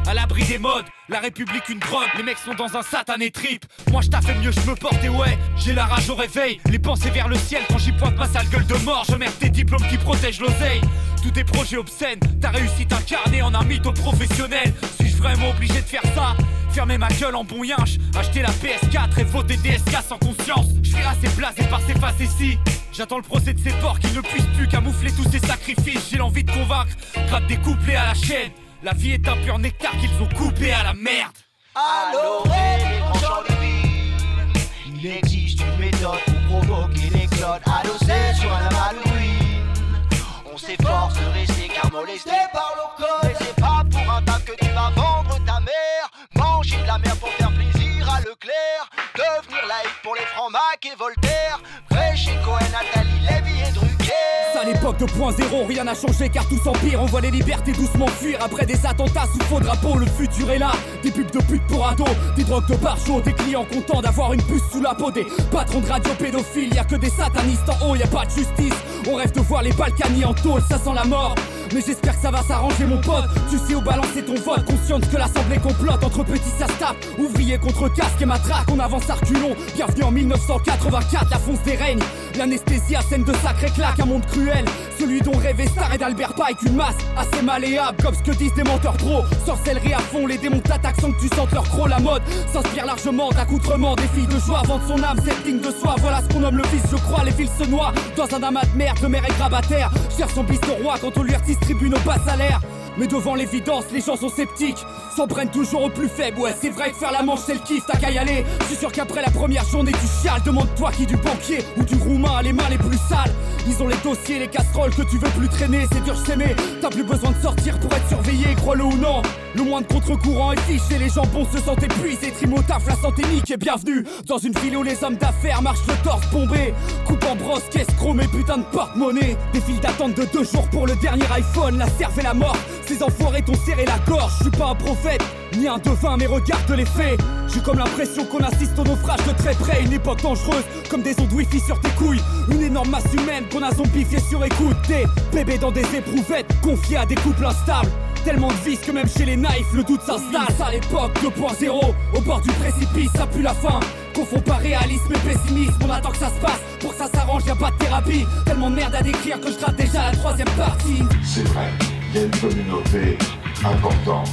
à l'abri des modes, la République une drogue, les mecs sont dans un satané trip. Moi je t'a fait mieux, je me porte et ouais, j'ai la rage au réveil, les pensées vers le ciel quand j'y pointe ma sale gueule de mort. Je merde tes diplômes qui protègent l'oseille, tous tes projets obscènes, ta réussite incarnée en un mytho professionnel. Suis-je vraiment obligé de faire ça? Fermer ma gueule en bon yinche, acheter la PS4 et voter DSK sans conscience. Je suis assez blasé par ces faces ici. J'attends le procès de ces porcs qui ne puissent plus camoufler tous ces sacrifices. J'ai l'envie de convaincre, gratte des couplets à la chaîne. La vie est un pur nectar qu'ils ont coupé à la merde. Allô, les tranchants de ville. Il existe une méthode pour provoquer l'exode. Adossé sur un amas de ruines. On s'efforce de rester car molesté par l'eau. Mais c'est pas pour un taf que tu vas vendre ta mère. Manger de la merde pour faire plaisir à Leclerc. Devenir laïque pour les francs-macs et Voltaire. Prêcher Cohen, Nathalie, Lévy et Drucker. C'est à l'époque 2.0, rien n'a changé car tout s'empire. On voit les libertés doucement fuir après des attentats sous faux drapeau. Le futur est là, des pubs de putes pour ados, des drogues de bar chaud, des clients contents d'avoir une puce sous la peau, des patrons de radio pédophiles. Y'a que des satanistes en haut, y'a pas de justice. On rêve de voir les Balkany en tôle, ça sent la mort. Mais j'espère que ça va s'arranger mon pote. Tu sais où balancer ton vote, consciente que l'assemblée complote. Entre petits ça se tape, ouvriers contre casque et matraque. On avance à reculons, bienvenue en 1984. La fonce des règnes, l'anesthésie à scène de sacré claque. Un monde cruel, celui dont rêvait Star et d'Albert Pike. Une masse assez malléable, comme ce que disent des menteurs pros. Sorcellerie à fond, les démons t'attaquent sans que tu sentes leur croc. La mode s'inspire largement d'accoutrements. Des filles de joie vendent son âme, cette ligne de soie. Voilà ce qu'on nomme le vice, je crois. Les villes se noient dans un amas de merde, de mer et grabataire. Cherche son biste roi quand on lui redistribue nos bas salaires. Mais devant l'évidence, les gens sont sceptiques, s'en prennent toujours au plus faible. Ouais, c'est vrai que faire la manche c'est le kiff, t'as qu'à y aller. Je suis sûr qu'après la première journée tu chiales. Demande-toi qui du banquier ou du roumain a les mains les plus sales. Ils ont les dossiers, les casseroles que tu veux plus traîner. C'est dur s'aimer, t'as plus besoin de sortir pour être surveillé, crois-le ou non. Le moins de contre-courant est fiché, les jambons se sentent épuisés. Trimo taf, la santé nique et bienvenue dans une ville où les hommes d'affaires marchent le torse bombé. Coupe en brosse, caisse chrome et putain de porte-monnaie. Des files d'attente de 2 jours pour le dernier iPhone. La serve et la mort, ces enfoirés t'ont serré la gorge. Je suis pas un prophète, ni un devin, mais regarde les faits. J'ai comme l'impression qu'on assiste au naufrage de très près. Une époque dangereuse, comme des ondes wifi sur tes couilles. Une énorme masse humaine qu'on a zombifié sur écoute. Des bébés dans des éprouvettes, confiés à des couples instables. Tellement de vices que même chez les naïfs le doute s'installe. À l'époque 2.0, au bord du précipice, ça pue la fin. Confond pas réalisme et pessimisme, on attend que ça se passe. Pour que ça s'arrange, y'a pas de thérapie. Tellement de merde à décrire que je rate déjà la 3ème partie. C'est vrai, il y a une communauté importante.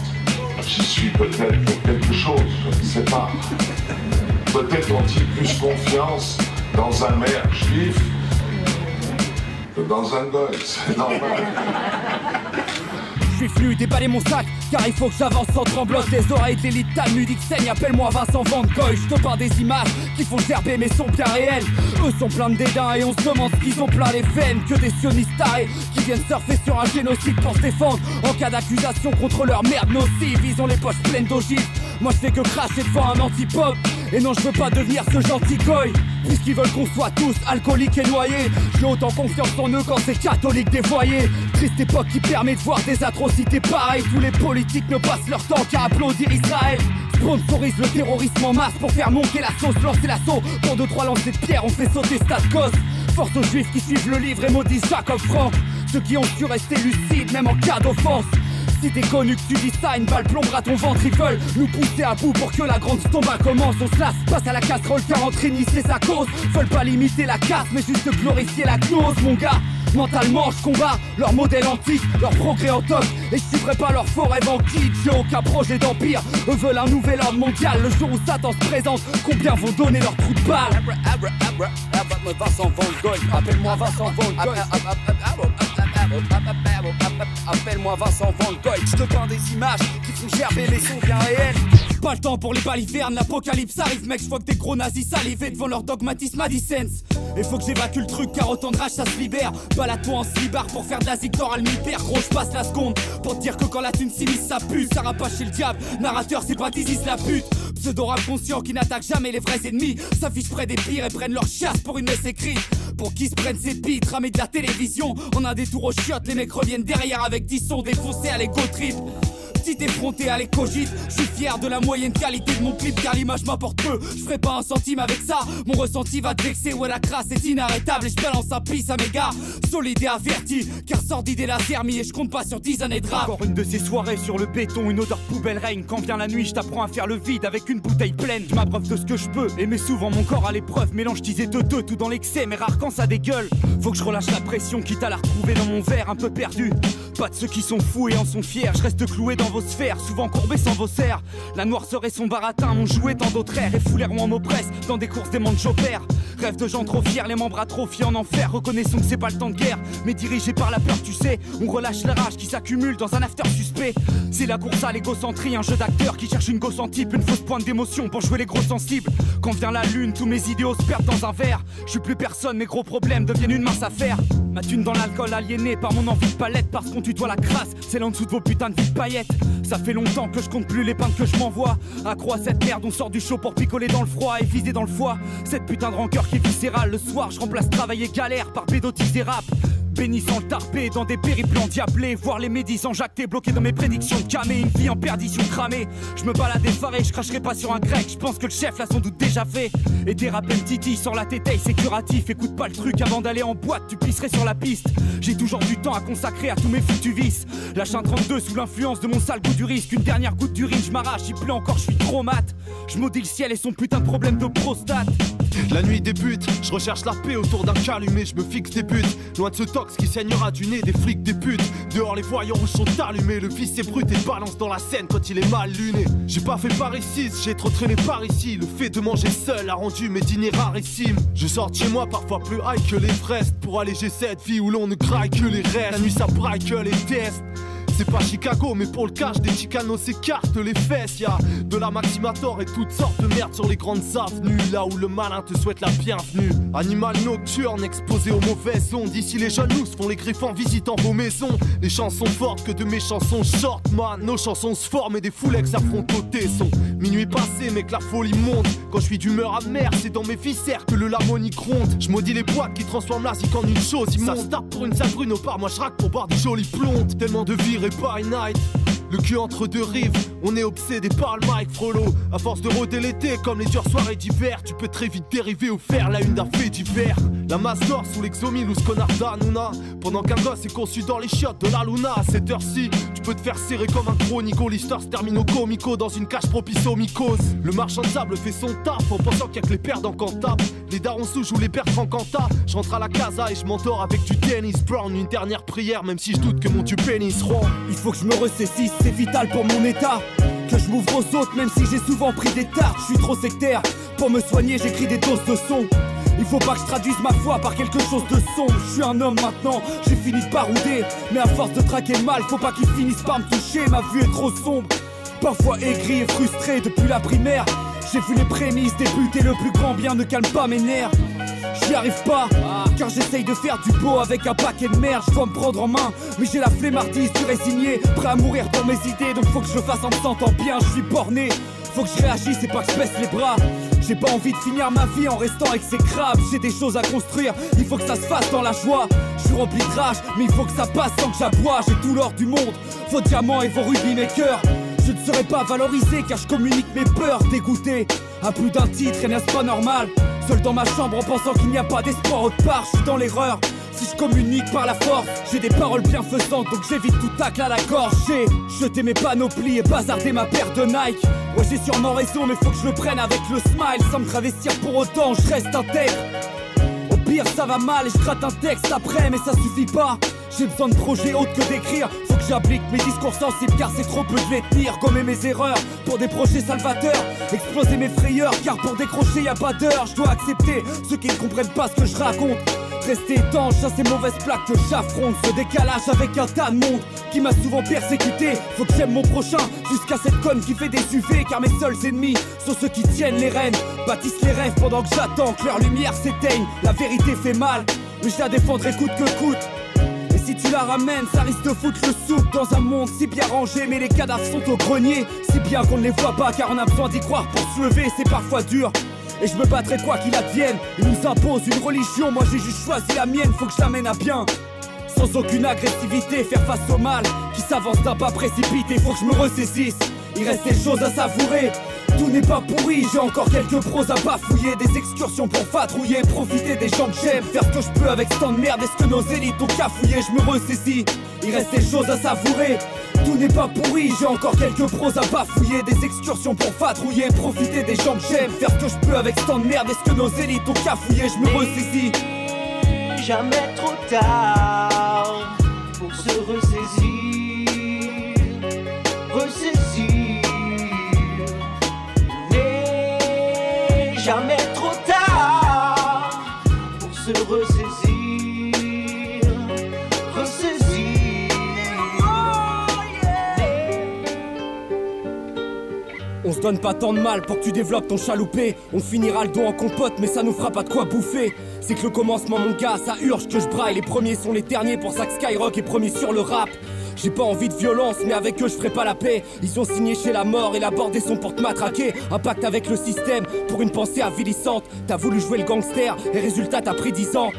J'y suis peut-être pour quelque chose, je ne sais pas. Peut-être ont-ils plus confiance dans un maire juif que dans un goy, c'est normal. Je suis venu déballer mon sac, car il faut que j'avance sans tremblote. Les oreilles de l'élite talmudique saignent, appelle-moi Vincent Van Gogh. Je te parle des images qui font gerber mais sont bien réelles. Eux sont pleins de dédain et on se demande ce qu'ils ont plein les veines. Que des sionistes tarés qui viennent surfer sur un génocide pour se défendre. En cas d'accusation contre leur merde nocive, ils ont les poches pleines d'ogives. Moi je fais que cracher devant un anti-pop. Et non je veux pas devenir ce gentil goy, puisqu'ils veulent qu'on soit tous alcooliques et noyés. J'ai autant confiance en eux quand c'est catholique dévoyé. Triste époque qui permet de voir des atrocités pareilles. Tous les politiques ne passent leur temps qu'à applaudir Israël. Sponsorise le terrorisme en masse pour faire monter la sauce. Lancer l'assaut pour 2-3 lancers de pierre, on fait sauter Stade Cos. Force aux juifs qui suivent le livre et maudissent Jacob Frank. Ceux qui ont su rester lucides même en cas d'offense. Si t'es connu que tu dis ça, une balle plombera ton ventre. Ils veulent nous pousser à bout pour que la grande stomba commence. On se lasse, passe à la casserole car entraîner c'est sa cause. Veulent pas limiter la casse mais juste glorifier la gnose mon gars. Mentalement je combats leur modèle antique, leur progrès en top. Et je suivrai pas leur faux rêve en kit. J'ai aucun projet d'empire, eux veulent un nouvel ordre mondial. Le jour où Satan se présente, combien vont donner leur trou de balle? Vincent Van Gogh, appelle-moi Vincent Van Gogh. Appelle-moi Vincent Van Gogh, je te peins des images qui font gerber les sons bien réels. Pas le temps pour les balivernes, l'apocalypse arrive mec, je vois que des gros nazis salivés devant leur dogmatisme à distance. Et faut que j'évacue le truc car autant de rage ça se libère. Balade-toi en slibard pour faire de la zigtoral mi-père. Gros je passe la seconde pour te dire que quand la thune s'immisce ça pue. Ça rapace chez le diable, narrateur c'est pas Dizis la pute. Pseudo-rap conscient qui n'attaque jamais les vrais ennemis. S'affichent près des pires et prennent leur chasse pour une messe écrite. Pour qui se prennent ces pitres, ramés de la télévision. On a des tours aux chiottes, les mecs reviennent derrière avec 10 sons défoncés à l'ego trip. Petit effronté à l'écogite, je suis fier de la moyenne qualité de mon clip car l'image m'apporte peu. Je ferai pas un centime avec ça, mon ressenti va te vexer. Ouais la crasse est inarrêtable et je balance un pisse à mes gars. Solide et averti, car sordide et la thermie et je compte pas sur 10 années de rap. Encore une de ces soirées sur le béton, une odeur poubelle règne. Quand vient la nuit je t'apprends à faire le vide avec une bouteille pleine. Je m'abreuve de ce que je peux et mets souvent mon corps à l'épreuve. Mélange disais de deux, tout dans l'excès mais rare quand ça dégueule. Faut que je relâche la pression quitte à la retrouver dans mon verre un peu perdu. Pas de ceux qui sont fous et en sont fiers, je reste cloué dans vos sphères, souvent courbé sans vos serres. La noirceur et son baratin m'ont joué tant d'autres airs et fouleront en m'oppresse dans des courses des mondes j'opère. Rêve de gens trop fiers, les membres atrophiés en enfer. Reconnaissons que c'est pas le temps de guerre, mais dirigé par la peur tu sais. On relâche la rage qui s'accumule dans un after suspect. C'est la course à l'égocentrie, un jeu d'acteur qui cherche une gosse en type, une fausse pointe d'émotion pour jouer les gros sensibles. Quand vient la lune, tous mes idéaux se perdent dans un verre. Je suis plus personne, mes gros problèmes deviennent une mince affaire. Ma thune dans l'alcool aliéné par mon envie de palette. Parce qu'on tutoie la crasse, c'est là en dessous de vos putains de vies de paillettes. Ça fait longtemps que je compte plus les pintes que je m'envoie. Accro à cette merde, on sort du chaud pour picoler dans le froid et viser dans le foie. Cette putain de rancœur qui est viscérale. Le soir, je remplace travail et galère par bédotis et rap. Bénissant le tarpé dans des périples endiablés. Voir les médisants jactés bloqués dans mes prédictions de camé. Une vie en perdition cramée. Je me balade effaré, je cracherai pas sur un grec. Je pense que le chef l'a sans doute déjà fait. Et des rappels titi sans la tétaille, c'est curatif. Écoute pas le truc avant d'aller en boîte, tu pisserais sur la piste. J'ai toujours du temps à consacrer à tous mes foutus vices. Lâche un 32 sous l'influence de mon sale goût du risque. Une dernière goutte d'urine, je m'arrache, il pleut encore, je suis trop mat. Je maudis le ciel et son putain de problème de prostate. La nuit débute, je recherche la paix autour d'un calumet, je me fixe des buts. Loin de ce tox qui saignera du nez des flics des putes. Dehors les voyants rouges sont allumés, le vice est brut et balance dans la scène quand il est mal luné. J'ai pas fait Paris 6, j'ai trop traîné par ici. Le fait de manger seul a rendu mes dîners rarissimes. Je sors de chez moi parfois plus high que l'Everest pour alléger cette vie où l'on ne graille que les restes. La nuit ça braille que les tests. C'est pas Chicago mais pour le cash des chicanos s'écartent les fesses. Y'a de la maximator et toutes sortes de merde sur les grandes avenues. Là où le malin te souhaite la bienvenue. Animal nocturne exposé aux mauvaises ondes. Ici les jeunes nous font les griffes en visitant vos maisons. Les chansons fortes que de mes chansons short man. Nos chansons se forment et des fouleks s'affrontent au tesson. Minuit passé mec la folie monte. Quand je suis d'humeur amère c'est dans mes viscères que le harmonique gronde. Je maudis les boîtes qui transforment la zik en une chose immonde. Ça se tape pour une sale brune au bar, moi je raque pour boire des jolies blondes. Tellement de vire by night, le cul entre deux rives, on est obsédé par le mic frollo. À force de rôder l'été comme les dures soirées d'hiver, tu peux très vite dériver ou faire la une d'un fait divers. La masse d'or sous l'exomile ou ce connard d'Anouna. Pendant qu'un gosse est conçu dans les chiottes de la Luna. À cette heure-ci, tu peux te faire serrer comme un chronico. L'histoire se termine au comico dans une cage propice aux mycoses. Le marchand de sable fait son taf en pensant qu'il y a que les perdants qu'en tapent. Les darons sous jouent les Bertrand Cantat. Je rentre à la casa et je m'endors avec du Dennis Brown. Une dernière prière même si je doute que mon dieu pénis rend. Il faut que je me ressaisisse, c'est vital pour mon état. Que je m'ouvre aux autres même si j'ai souvent pris des tartes. Je suis trop sectaire, pour me soigner j'écris des doses de son. Il faut pas que je traduise ma foi par quelque chose de sombre. Je suis un homme maintenant, j'ai fini de barouder. Mais à force de traquer le mal, faut pas qu'il finisse par me toucher. Ma vue est trop sombre, parfois aigri et frustré depuis la primaire. J'ai vu les prémices débuter, le plus grand bien ne calme pas mes nerfs. J'y arrive pas, car j'essaye de faire du beau avec un paquet de merde. Je dois me prendre en main, mais j'ai la flemmardise du résigné. Prêt à mourir pour mes idées, donc faut que je le fasse en me sentant bien. Je suis borné, faut que je réagisse et pas que je baisse les bras. J'ai pas envie de finir ma vie en restant exécrable. J'ai des choses à construire, il faut que ça se fasse dans la joie. Je suis rempli de rage, mais il faut que ça passe sans que j'aboie. J'ai tout l'or du monde, vos diamants et vos rubis mes cœurs. Je ne serai pas valorisé car je communique mes peurs. Dégoûté, à plus d'un titre et n'est-ce pas normal? Seul dans ma chambre en pensant qu'il n'y a pas d'espoir autre part. Je suis dans l'erreur, si je communique par la force. J'ai des paroles bienfaisantes donc j'évite tout tacle à la gorge. J'ai jeté mes panoplies et bazardé ma paire de Nike. Ouais j'ai sûrement raison mais faut que je le prenne avec le smile. Sans me travestir pour autant, je reste intègre. Au pire ça va mal et je gratte un texte après mais ça suffit pas. J'ai besoin de projets autres que d'écrire. Faut que j'applique mes discours sensibles car c'est trop peu de les tenir. Gommer mes erreurs pour des projets salvateurs. Exploser mes frayeurs car pour décrocher y a pas d'heure. Je dois accepter ceux qui ne comprennent pas ce que je raconte. rester étanche à ces mauvaises plaques que j'affronte. Ce décalage avec un tas de monde qui m'a souvent persécuté. Faut que j'aime mon prochain jusqu'à cette conne qui fait des UV. Car mes seuls ennemis sont ceux qui tiennent les rênes, bâtissent les rêves pendant que j'attends que leur lumière s'éteigne. La vérité fait mal, mais je la défendrai coûte que coûte. Et si tu la ramènes, ça risque de foutre le souk dans un monde si bien rangé. Mais les cadavres sont au grenier, si bien qu'on ne les voit pas. Car on a besoin d'y croire pour se lever, c'est parfois dur. Et je me battrai quoi qu'il advienne. Ils nous imposent une religion, moi j'ai juste choisi la mienne. Faut que je l'amène à bien, sans aucune agressivité, faire face au mal qui s'avance d'un pas précipité. Faut que je me ressaisisse, il reste des choses à savourer. Tout n'est pas pourri, j'ai encore quelques pros à bafouiller. Des excursions pour fatrouiller, profiter des gens que j'aime. Faire ce que je peux avec ce temps de merde, est-ce que nos élites ont cafouillé? Je me ressaisis, il reste des choses à savourer. Tout n'est pas pourri, j'ai encore quelques pros à bafouiller. Des excursions pour fatrouiller, profiter des gens que j'aime. Faire ce que je peux avec ce temps de merde, est-ce que nos élites ont cafouillé? Je me ressaisis. Jamais trop tard pour se ressaisir, ressaisir. Mais jamais trop tard pour se ressaisir, ressaisir. On se donne pas tant de mal pour que tu développes ton chaloupé. On finira le dos en compote mais ça nous fera pas de quoi bouffer. C'est que le commencement mon gars, ça urge que je braille. Les premiers sont les derniers, pour ça que Skyrock est premier sur le rap. J'ai pas envie de violence, mais avec eux je ferai pas la paix. Ils ont signé chez la mort et la bordée sont pour te matraquer. Un pacte avec le système, pour une pensée avilissante. T'as voulu jouer le gangster, et résultat t'as pris 10 ans.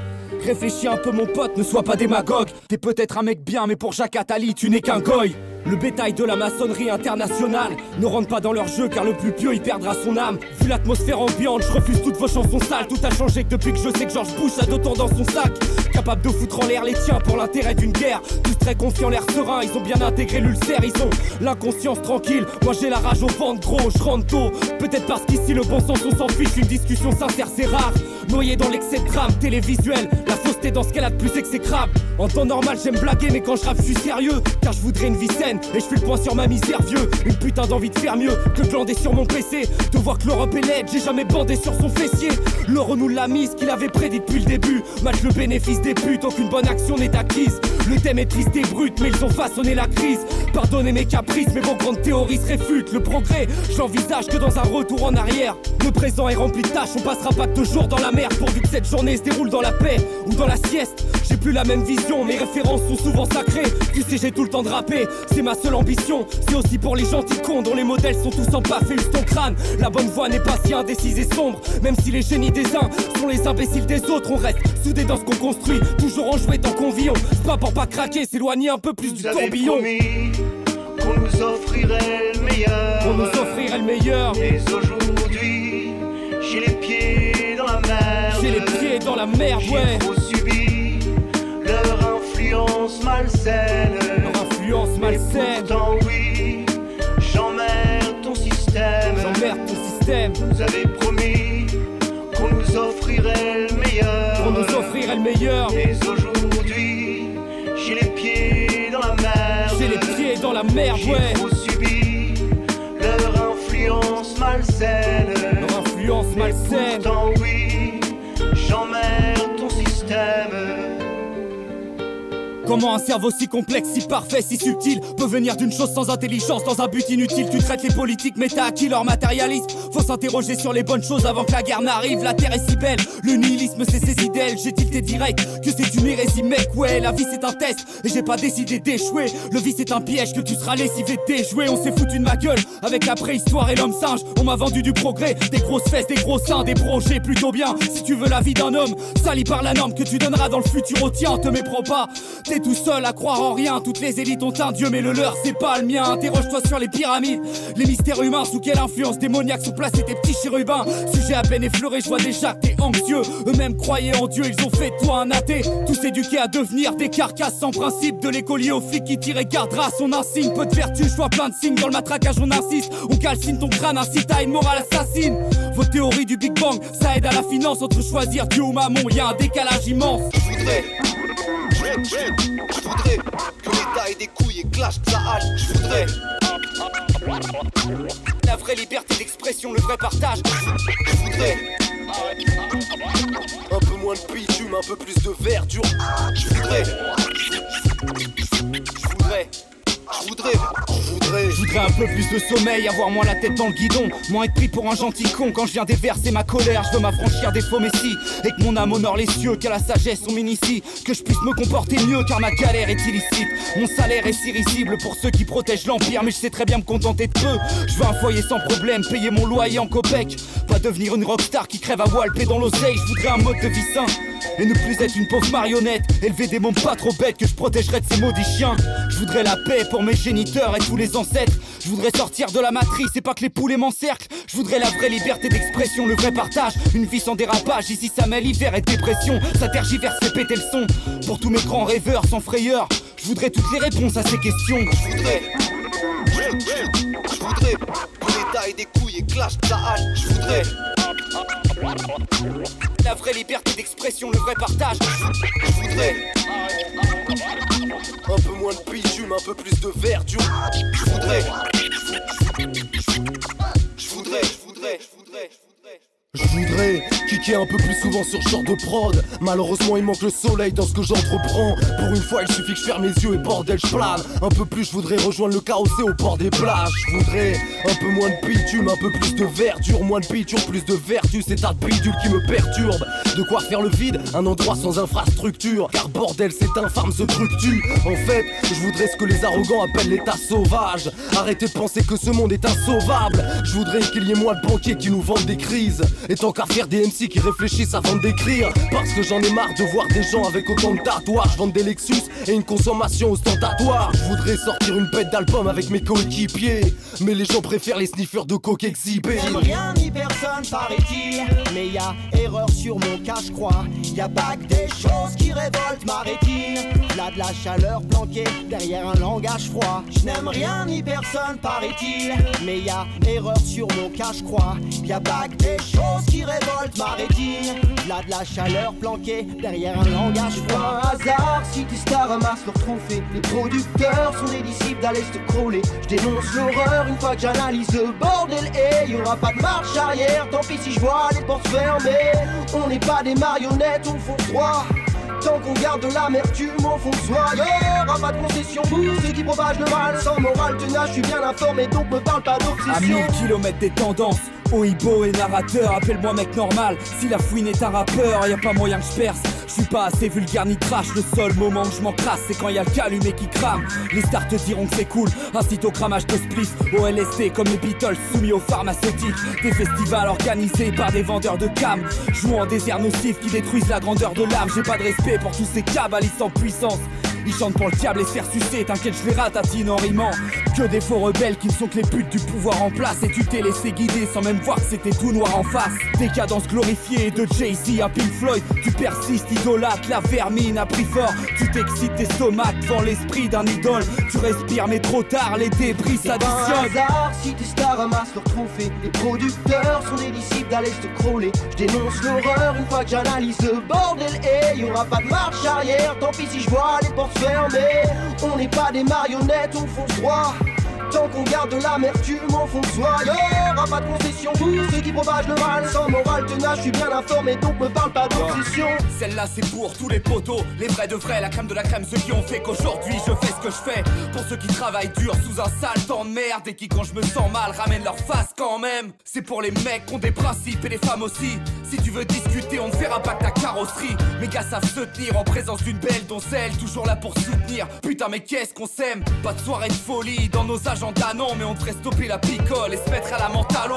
Réfléchis un peu mon pote, ne sois pas démagogue. T'es peut-être un mec bien, mais pour Jacques Attali, tu n'es qu'un goy. Le bétail de la maçonnerie internationale ne rentre pas dans leur jeu car le plus pieux il perdra son âme. Vu l'atmosphère ambiante, je refuse toutes vos chansons sales. Tout a changé que depuis que je sais que George Bush a 2 tours dans son sac. Capable de foutre en l'air les tiens pour l'intérêt d'une guerre. Tous très confiants, l'air serein, ils ont bien intégré l'ulcère. Ils ont l'inconscience tranquille, moi j'ai la rage au ventre gros. Je rentre tôt, peut-être parce qu'ici le bon sens on s'en fiche. Une discussion sincère c'est rare, noyé dans l'excès de drame télévisuel. La fausseté dans ce qu'elle a de plus exécrable. En temps normal j'aime blaguer mais quand je rappe je suis sérieux. Car je voudrais une vie saine et je fais le point sur ma misère vieux. Une putain d'envie de faire mieux que de glander sur mon PC. De voir que l'Europe est laide, j'ai jamais bandé sur son fessier. L'euro nous l'a mise, qu'il avait prédit depuis le début. Match le bénéfice des putes, aucune bonne action n'est acquise. Le thème est triste et brut, mais ils ont façonné la crise. Pardonnez mes caprices, mais vos grandes théories se réfutent. Le progrès, je l'envisage que dans un retour en arrière. Le présent est rempli de tâches, on passera pas 2 jours dans la mer. Pourvu que cette journée se déroule dans la paix ou dans la sieste. J'ai plus la même vision, mes références sont souvent sacrées. Tu sais j'ai tout le temps de rapper, c'est ma seule ambition. C'est aussi pour les gentils cons dont les modèles sont tous en paf et usent ton crâne. La bonne voie n'est pas si indécise et sombre. Même si les génies des uns sont les imbéciles des autres, on reste soudés dans ce qu'on construit, toujours enjoués tant qu'on vit. C'est pas pour pas craquer, s'éloigner un peu plus du tourbillon. Qu'on nous offrirait le meilleur, qu'on nous offrirait le meilleur. Mais aujourd'hui, j'ai les pieds dans la mer. J'ai les pieds dans la merde, ouais. J'ai trop subi leur influence malsaine. Leur influence malsaine. Pourtant oui, j'emmerde ton système. J'emmerde ton système. Vous avez promis qu'on nous offrirait le meilleur. Qu'on nous offrirait le meilleur. Mais aujourd'hui, j'ai les pieds dans la mer. J'ai les pieds dans la merde, ouais. J'ai trop subi leur influence malsaine. Leur influence malsaine. Pourtant oui, j'emmerde ton système. Comment un cerveau si complexe, si parfait, si subtil peut venir d'une chose sans intelligence, dans un but inutile? Tu traites les politiques mais t'as acquis leur matérialisme. Faut s'interroger sur les bonnes choses avant que la guerre n'arrive. La terre est si belle, le nihilisme c'est ses idées. J'ai tilté direct que c'est une hérésie mec. Ouais, la vie c'est un test et j'ai pas décidé d'échouer. Le vice c'est un piège que tu seras lessivé de déjouer. On s'est foutu de ma gueule avec la préhistoire et l'homme singe. On m'a vendu du progrès, des grosses fesses, des gros seins, des projets plutôt bien. Si tu veux la vie d'un homme, sali par la norme que tu donneras dans le futur au tien. Te méprends pas, t'es tout seul à croire en rien. Toutes les élites ont un dieu mais le leur c'est pas le mien. Interroge-toi sur les pyramides, les mystères humains. Sous quelle influence démoniaque sont placés tes petits chérubins? Sujet à peine effleuré, je vois déjà que t'es anxieux. Eux-mêmes croyaient en Dieu, ils ont fait de toi un athée. Tous éduqués à devenir des carcasses sans principe. De l'écolier au flic qui tire et gardera son insigne. Peu de vertu, je vois plein de signes. Dans le matraquage on insiste, on calcine ton crâne, incite à une morale assassine. Vos théories du Big Bang, ça aide à la finance. Entre choisir Dieu ou Mammon, y'a un décalage immense. Je voudrais que l'État ait des couilles et clash que ça hache. Je voudrais la vraie liberté d'expression, le vrai partage. Je voudrais Un peu moins de bitume, un peu plus de verdure. Je voudrais un peu plus de sommeil, avoir moins la tête dans le guidon, moins être pris pour un gentil con quand je viens déverser ma colère. Je veux m'affranchir des faux messies et que mon âme honore les cieux, qu'à la sagesse on m'initie, que je puisse me comporter mieux car ma galère est illicite. Mon salaire est si risible pour ceux qui protègent l'empire, mais je sais très bien me contenter de peu. Je veux un foyer sans problème, payer mon loyer en copec, pas devenir une rockstar qui crève à Walpé dans l'oseille. Je voudrais un mode de vie sain et ne plus être une pauvre marionnette, élever des mômes pas trop bêtes que je protégerais de ces maudits chiens. Je voudrais la paix pour mes géniteurs et tous les ancêtres. Je voudrais sortir de la matrice et pas que les poulets m'encerclent. Je voudrais la vraie liberté d'expression, le vrai partage, une vie sans dérapage. Ici ça mêle hiver et dépression, ça tergiverse, fait péter le son. Pour tous mes grands rêveurs sans frayeur, je voudrais toutes les réponses à ces questions. Je voudrais que l'État ait des couilles et clash sa hache. Je voudrais la vraie liberté d'expression, le vrai partage. Je voudrais un peu moins de bitume, un peu plus de verdure. Je voudrais kicker un peu plus souvent sur genre de prod. Malheureusement il manque le soleil dans ce que j'entreprends. Pour une fois il suffit que je ferme les yeux et bordel je plane. Un peu plus je voudrais rejoindre le carrossé au bord des plages. Je voudrais un peu moins de bitume, un peu plus de verdure. Moins de bitume, plus de vertu, c'est un bidule qui me perturbe. De quoi faire le vide, un endroit sans infrastructure. Car bordel c'est infâme ce truc tue. En fait je voudrais ce que les arrogants appellent l'état sauvage. Arrêtez de penser que ce monde est insauvable. Je voudrais qu'il y ait moins de banquiers qui nous vendent des crises, et tant qu'à faire des MC qui réfléchissent avant d'écrire. Parce que j'en ai marre de voir des gens avec autant de tatouages vendre des Lexus et une consommation ostentatoire. Je voudrais sortir une bête d'album avec mes coéquipiers, mais les gens préfèrent les sniffeurs de coke exhibés. J'aime rien ni personne paraît-il, mais y'a erreur sur mon cas je crois. Y'a pas que des choses qui révoltent ma rétine. Là de la chaleur planquée derrière un langage froid. Je n'aime rien ni personne paraît-il, mais y'a erreur sur mon cas je crois. Y'a pas que des choses qui révoltent ma rétine. Là de la chaleur planquée derrière un langage froid. Un hasard si tes stars amassent leurs trophées. Les producteurs sont des disciples d'Alex de Crowley. Je dénonce l'horreur une fois que j'analyse le bordel. Et y'aura pas de marche arrière, tant pis si je vois les portes fermées. On n'est pas des marionnettes, on fonce droit. Tant qu'on garde de l'amertume au fond de soi, y'aura pas de concession pour ceux qui propagent le mal. Sans morale tenace, je suis bien informé donc me parle pas d'obsession. À 1000 kilomètres des tendances, Oibo et narrateur, appelle-moi mec normal. Si la fouine est un rappeur, y a pas moyen que je perce. Je suis pas assez vulgaire ni trash, le seul moment où je m'en crasse c'est quand y a le calumet qui crame. Les stars te diront que c'est cool, incite au cramage de spliff. Au LSD comme les Beatles soumis aux pharmaceutiques. Des festivals organisés par des vendeurs de cam, jouant des airs nocifs qui détruisent la grandeur de l'âme. J'ai pas de respect pour tous ces cabalistes en puissance. Ils chantent pour le diable et se faire sucer, t'inquiète je les ratatine en rimant. Que des faux rebelles qui ne sont que les putes du pouvoir en place. Et tu t'es laissé guider sans même voir que c'était tout noir en face. Décadence glorifiée de Jay-Z à Pink Floyd. Tu persistes, idolâtre, la vermine a pris fort. Tu t'excites tes stomacs devant l'esprit d'un idole. Tu respires mais trop tard, les débris s'additionnent. Un hasard si tes stars amassent leurs trophées. Les producteurs sont des disciples d'Alex de Crowley. Je dénonce l'horreur une fois que j'analyse le bordel. Et y'aura pas de marche arrière, tant pis si je vois les portes fermées. On n'est pas des marionnettes, on fonce droit. Tant qu'on garde de l'amertume au fond de soi, y'aura pas de concession pour ceux qui propagent le mal. Sans morale tenace, je suis bien informé donc me parle pas d'obsession. Celle-là c'est pour tous les potos, les vrais de vrais, la crème de la crème. Ceux qui ont fait qu'aujourd'hui je fais ce que je fais. Pour ceux qui travaillent dur sous un sale temps de merde et qui quand je me sens mal ramènent leur face quand même. C'est pour les mecs qui ont des principes et les femmes aussi. Si tu veux discuter on ne fera pas que ta carrosserie. Mes gars savent se tenir en présence d'une belle donzelle, toujours là pour soutenir. Putain mais qu'est-ce qu'on s'aime. Pas de soirée de folie dans nos agendas non, mais on devrait stopper la picole et se mettre à la mentalo.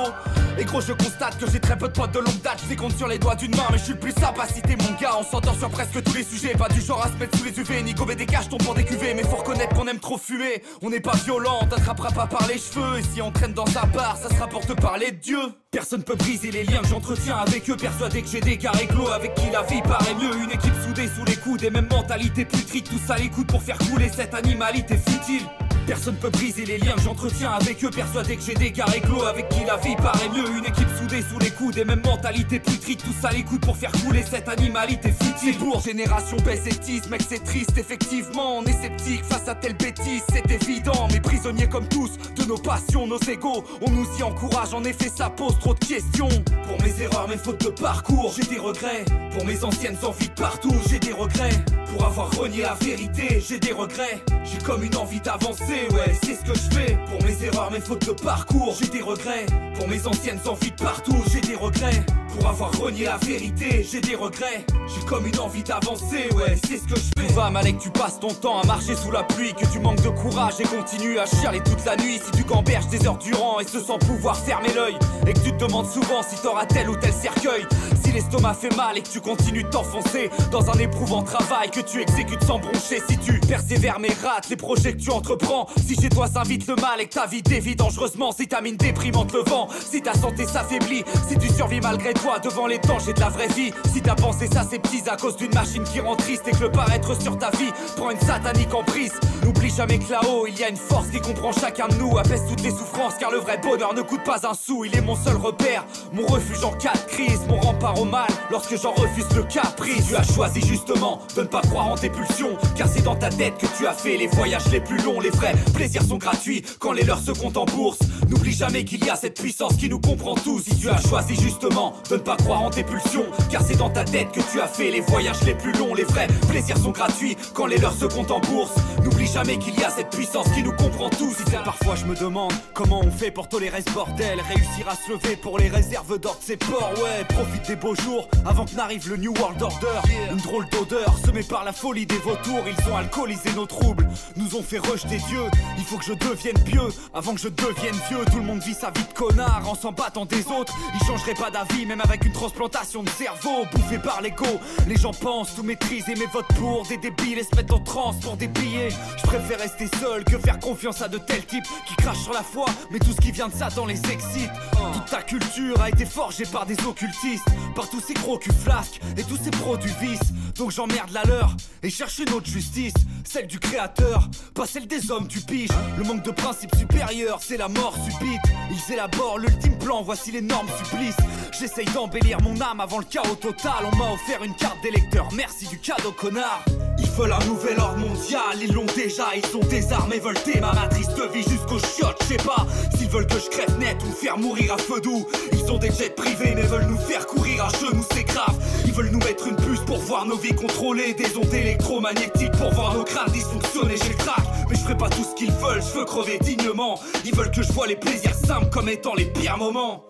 Et gros je constate que j'ai très peu de potes de longue date. Je les compte sur les doigts d'une main mais je suis le plus sapacité mon gars. On s'entend sur presque tous les sujets. Pas du genre à se mettre sous les UV ni gober des caches tombent pour des cuvées. Mais faut reconnaître qu'on aime trop fumer. On n'est pas violent, on t'attrapera pas par les cheveux. Et si on traîne dans un bar ça sera pour te parler de Dieu. Personne peut briser les liens que j'entretiens avec eux. Persuadé que j'ai des carrés clos avec qui la vie paraît mieux. Une équipe soudée sous les coudes et même mentalité putride. Tout ça l'écoute pour faire couler cette animalité futile. Personne peut briser les liens que j'entretiens avec eux, persuadé que j'ai des gars réglo avec qui la vie paraît mieux. Une équipe soudée sous les coudes et même mentalité putride, tout ça l'écoute pour faire couler cette animalité futile. Pour génération baisse et tisse, mec c'est triste effectivement. On est sceptique face à telle bêtise, c'est évident. Mais prisonniers comme tous de nos passions, nos égos, on nous y encourage, en effet ça pose trop de questions. Pour mes erreurs, mes fautes de parcours, j'ai des regrets. Pour mes anciennes envies de partout, j'ai des regrets. Pour avoir renié la vérité, j'ai des regrets. J'ai comme une envie d'avancer, ouais, c'est ce que je fais. Pour mes erreurs, mes fautes de parcours, j'ai des regrets. Pour mes anciennes envies de partout, j'ai des regrets. Pour avoir renié la vérité, j'ai des regrets. J'ai comme une envie d'avancer, ouais, c'est ce que je fais. Tout va mal et que tu passes ton temps à marcher sous la pluie, que tu manques de courage et continues à chialer toute la nuit. Si tu gamberges des heures durant et ce sans pouvoir fermer l'œil, et que tu te demandes souvent si t'auras tel ou tel cercueil. Si l'estomac fait mal et que tu continues de t'enfoncer dans un éprouvant travail que tu exécutes sans broncher. Si tu persévères mais rates les projets que tu entreprends. Si chez toi s'invite le mal et que ta vie dévie dangereusement. Si ta mine déprime te le vent. Si ta santé s'affaiblit. Si tu survis malgré toi devant les dangers de la vraie vie. Si ta pensée s'aseptise à cause d'une machine qui rend triste et que le paraître sur ta vie prend une satanique emprise. N'oublie jamais que là-haut il y a une force qui comprend chacun de nous, apaise toutes les souffrances car le vrai bonheur ne coûte pas un sou. Il est mon seul repère, mon refuge en cas de crise, mon rempart au mal lorsque j'en refuse le caprice. Tu as choisi justement de ne pas croire en tes pulsions, car c'est dans ta tête que tu as fait les voyages les plus longs. Les vrais plaisirs sont gratuits quand les leurs se comptent en bourse. N'oublie jamais qu'il y a cette puissance qui nous comprend tous. Si tu as choisi justement de ne pas croire en tes pulsions, car c'est dans ta tête que tu as fait les voyages les plus longs. Les vrais plaisirs sont gratuits quand les leurs se comptent en bourse. N'oublie jamais qu'il y a cette puissance qui nous comprend tous. Parfois je me demande comment on fait pour tolérer ce bordel, réussir à se lever pour les réserves d'or de ces ports. Ouais, profite des beaux jours avant que n'arrive le New World Order. Une drôle d'odeur semée par la folie des vautours. Ils ont alcoolisé nos troubles, nous ont fait rejeter Dieu. Il faut que je devienne pieux avant que je devienne vieux. Tout le monde vit sa vie de connard en s'en battant des autres. Ils changeraient pas d'avis même avec une transplantation de cerveau. Bouffé par l'ego, les gens pensent tout maîtriser, mais votent pour des débiles et se mettent en transe pour des billets. Je préfère rester seul que faire confiance à de tels types qui crachent sur la foi, mais tout ce qui vient de Satan les excite. Toute ta culture a été forgée par des occultistes, par tous ces gros culs flasques et tous ces pros du vice. Donc j'emmerde la leur et cherche une autre justice, celle du créateur, pas celle des hommes du pige. Le manque de principe supérieur, c'est la mort subite. Ils élaborent l'ultime plan, voici l'énorme supplice. J'essaye d'embellir mon âme avant le chaos total. On m'a offert une carte d'électeur, merci du cadeau connard. Ils veulent un nouvel ordre mondial, ils l'ont déjà, ils ont des armes et veulent ma matrice de vie jusqu'aux chiottes. Je sais pas s'ils veulent que je crève net ou me faire mourir à feu doux. Ils ont des jets privés mais veulent nous faire courir à genoux, c'est grave. Ils veulent nous mettre une puce pour voir nos vies contrôlées, des ondes électromagnétiques pour voir nos crânes dysfonctionner. J'ai le crack mais je ferai pas tout ce qu'ils veulent, je veux crever dignement. Ils veulent que je vois les plaisirs simples comme étant les pires moments.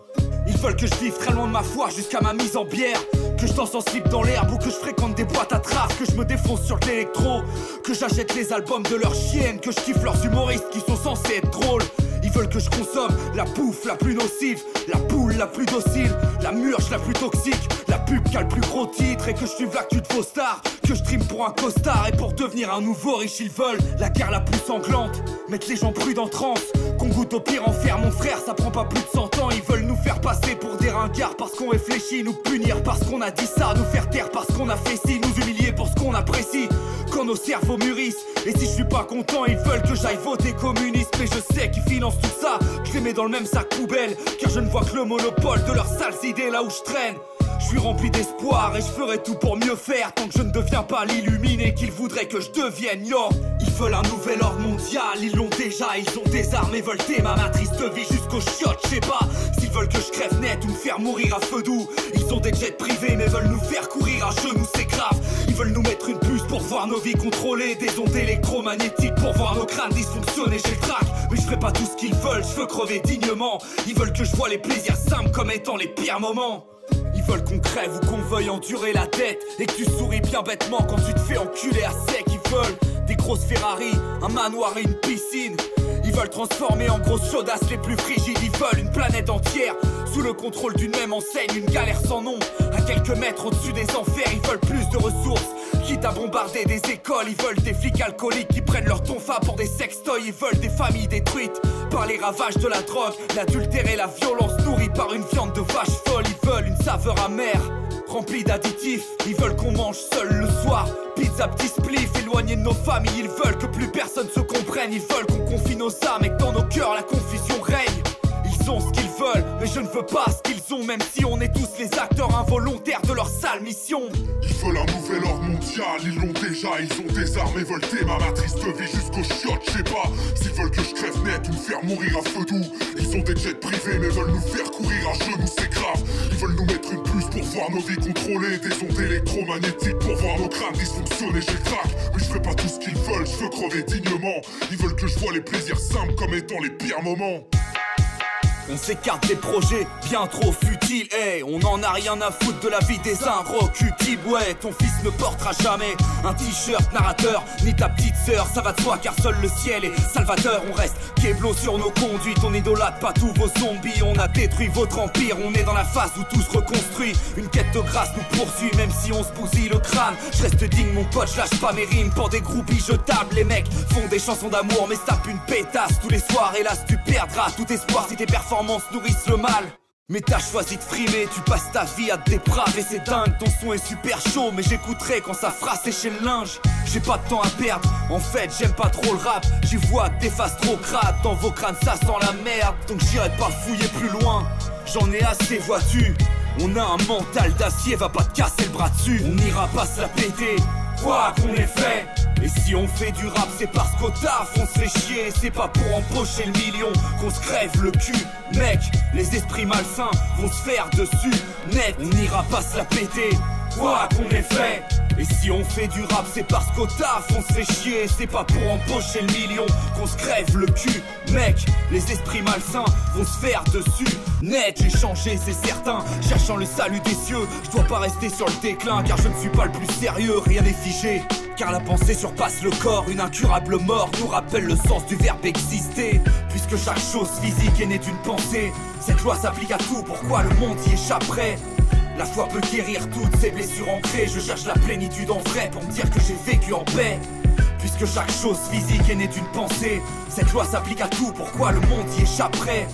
Ils veulent que je vive très loin de ma foi jusqu'à ma mise en bière, que je danse en slip dans l'herbe ou que je fréquente des boîtes à traces, que je me défonce sur l'électro, que j'achète les albums de leurs chiennes, que je kiffe leurs humoristes qui sont censés être drôles. Ils veulent que je consomme la bouffe la plus nocive, la poule la plus docile, la murge la plus toxique, la pub qui a le plus gros titre, et que je suive l'actu de vos stars, que je stream pour un costard et pour devenir un nouveau riche. Ils veulent la guerre la plus sanglante, mettre les gens prudents en transe, qu'on goûte au pire enfer. Mon frère, ça prend pas plus de 100 ans. Ils veulent nous faire passer pour des ringards parce qu'on réfléchit, nous punir parce qu'on a dit ça, nous faire taire parce qu'on a fait ci, nous humilier pour ce qu'on apprécie quand nos cerveaux mûrissent. Et si je suis pas content, ils veulent que j'aille voter communiste, mais je sais qu'ils financent tout ça, je les mets dans le même sac poubelle, car je ne vois que le monopole de leurs sales idées là où je traîne. Je suis rempli d'espoir et je ferai tout pour mieux faire tant que je ne deviens pas l'illuminé qu'ils voudraient que je devienne. Yo, ils veulent un nouvel ordre mondial, ils l'ont déjà, ils ont des armes et veulent ma matrice de vie jusqu'aux chiottes. Je sais pas s'ils veulent que je crève net ou me faire mourir à feu doux. Ils ont des jets privés mais veulent nous faire courir à genoux, c'est grave. Ils veulent nous mettre une puce pour voir nos vies contrôlées, des ondes électromagnétiques pour voir nos crânes dysfonctionner. J'ai le trac mais je ferai pas tout ce qu'ils veulent, je veux crever dignement. Ils veulent que je vois les plaisirs simples comme étant les pires moments. Ils veulent qu'on crève ou qu'on veuille endurer la tête, et que tu souris bien bêtement quand tu te fais enculer à sec. Ils veulent des grosses Ferrari, un manoir et une piscine. Ils veulent transformer en grosses chaudasses les plus frigides. Ils veulent une planète entière sous le contrôle d'une même enseigne, une galère sans nom à quelques mètres au-dessus des enfers. Ils veulent plus de ressources, quitte à bombarder des écoles. Ils veulent des flics alcooliques qui prennent leur tonfa pour des sextoys. Ils veulent des familles détruites par les ravages de la drogue, l'adultère et la violence nourrie par une viande de vache folle. Ils veulent une saveur amère remplie d'additifs. Ils veulent qu'on mange seul le soir, pizza sa petite spliff, éloignés de nos familles. Ils veulent que plus personne se comprenne. Ils veulent qu'on confie nos âmes et que dans nos cœurs la confusion règne. Ils ont ce qu'ils veulent, mais je ne veux pas ce qu'ils ont. Même si on est tous les acteurs involontaires de leur sale mission. Ils veulent un nouvel ordre mondial, ils l'ont déjà. Ils ont des armes et veulent ma triste vie jusqu'aux chiottes. Je sais pas s'ils veulent que je crève net ou me faire mourir à feu doux. Ils ont des jets privés mais veulent nous faire courir à genoux, c'est grave. Ils veulent nous mettre une puce pour voir nos vies contrôlées, des ondes électromagnétiques pour voir nos crânes dysfonctionner. J'ai le crack, mais je ferai pas tout ce qu'ils veulent, je veux crever dignement. Ils veulent que je vois les plaisirs simples comme étant les pires moments. On s'écarte des projets bien trop futiles, hey, on en a rien à foutre de la vie des inrecuptibles. Ouais, ton fils ne portera jamais un t-shirt narrateur, ni ta petite sœur, ça va de soi car seul le ciel est salvateur. On reste kéblo sur nos conduites, on idolâtre pas tous vos zombies. On a détruit votre empire, on est dans la phase où tout se reconstruit. Une quête de grâce nous poursuit, même si on se bousille le crâne. Je reste digne mon pote, je lâche pas mes rimes pour des groupies jetables. Les mecs font des chansons d'amour mais se tapent une pétasse tous les soirs. Hélas tu perdras tout espoir si tes performances nourrissent le mal. Mais t'as choisi de frimer, tu passes ta vie à te dépraver, c'est dingue. Ton son est super chaud, mais j'écouterai quand ça fera sécher le linge. J'ai pas de temps à perdre, en fait j'aime pas trop le rap. J'y vois que des faces trop crades, dans vos crânes ça sent la merde. Donc j'irai pas fouiller plus loin, j'en ai assez vois-tu. On a un mental d'acier, va pas te casser le bras dessus. On n'ira pas se la péter, quoi qu'on ait fait. Et si on fait du rap c'est parce qu'au taf on se fait chier. C'est pas pour empocher le million qu'on se crève le cul. Mec, les esprits malsains vont se faire dessus. Net, on n'ira pas se la péter, quoi qu'on ait fait. Et si on fait du rap c'est parce qu'au taf on se fait chier. C'est pas pour empocher le million qu'on se crève le cul. Mec, les esprits malsains vont se faire dessus. Net, j'ai changé c'est certain, cherchant le salut des cieux. Je dois pas rester sur le déclin car je ne suis pas le plus sérieux. Rien n'est figé, car la pensée surpasse le corps. Une incurable mort nous rappelle le sens du verbe exister. Puisque chaque chose physique est née d'une pensée, cette loi s'applique à tout, pourquoi le monde y échapperait? La foi peut guérir toutes ces blessures ancrées. Je cherche la plénitude en vrai pour me dire que j'ai vécu en paix. Puisque chaque chose physique est née d'une pensée, cette loi s'applique à tout, pourquoi le monde y échapperait?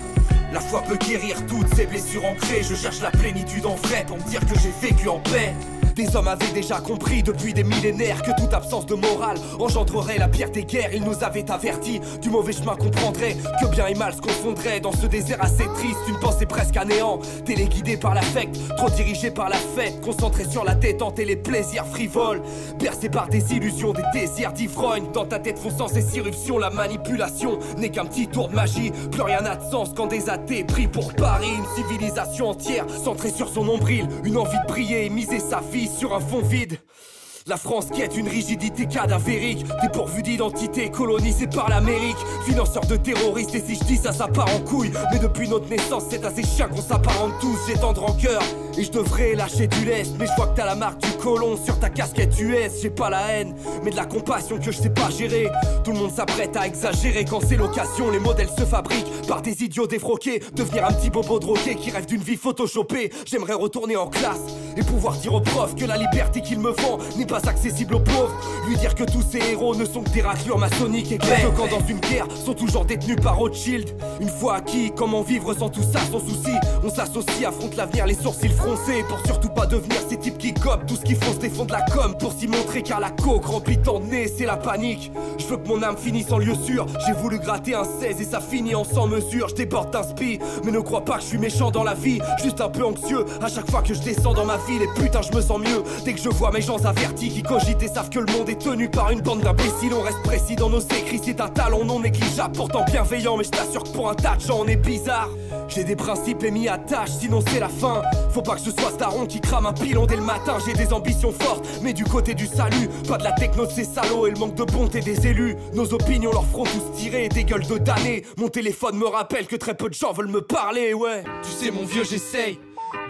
La foi peut guérir toutes ces blessures ancrées. Je cherche la plénitude en vrai pour me dire que j'ai vécu en paix. Des hommes avaient déjà compris depuis des millénaires que toute absence de morale engendrerait la pire des guerres. Ils nous avaient avertis du mauvais chemin qu'on prendrait, que bien et mal se confondraient dans ce désert assez triste. Une pensée presque à néant, téléguidée par l'affect, trop dirigée par la fête, concentrée sur la détente et les plaisirs frivoles, bercée par des illusions, des désirs d'ivrogne. Dans ta tête font sans cesse irruption, la manipulation n'est qu'un petit tour de magie. Plus rien n'a de sens quand des athées prient pour Paris. Une civilisation entière centrée sur son nombril, une envie de briller et miser sa vie sur un fond vide. La France quête une rigidité cadavérique, dépourvue d'identité, colonisée par l'Amérique, financeur de terroristes. Et si je dis ça, ça part en couille. Mais depuis notre naissance, c'est à ces chiens qu'on s'apparente tous. J'ai tant de rancœur et je devrais lâcher du lest. Mais je vois que t'as la marque du colon sur ta casquette US. J'ai pas la haine, mais de la compassion que je sais pas gérer. Tout le monde s'apprête à exagérer quand c'est l'occasion. Les modèles se fabriquent par des idiots défroqués. Devenir un petit bobo drogué qui rêve d'une vie photoshopée. J'aimerais retourner en classe et pouvoir dire aux profs que la liberté qu'ils me font n'est pas accessible aux pauvres. Lui dire que tous ces héros ne sont que des raclures maçonniques et que quand dans une guerre sont toujours détenus par Rothschild. Une fois acquis, comment vivre sans tout ça, sans souci? On s'associe, affronte l'avenir, les sourcils froncés, pour surtout pas devenir ces types qui copent tout ce qu'ils font, se défendent la com pour s'y montrer, car la coke remplit tant de nez, c'est la panique. Je veux que mon âme finisse en lieu sûr. J'ai voulu gratter un 16 et ça finit en sans mesure. Je déborde d'inspi, mais ne crois pas que je suis méchant dans la vie, juste un peu anxieux à chaque fois que je descends dans ma ville. Et putain je me sens mieux dès que je vois mes gens avertis qui cogitent et savent que le monde est tenu par une bande d'imbéciles. On reste précis dans nos écrits, c'est un talent non négligeable, pourtant bienveillant, mais je t'assure que pour un tas de gens on est bizarre. J'ai des principes et mis à tâche, sinon c'est la fin. Faut pas que ce soit Staron qui crame un pilon dès le matin. J'ai des ambitions fortes, mais du côté du salut, pas de la techno de ces salauds et le manque de bonté des élus. Nos opinions leur feront tous tirer des gueules de damnés. Mon téléphone me rappelle que très peu de gens veulent me parler, ouais. Tu sais mon vieux, j'essaye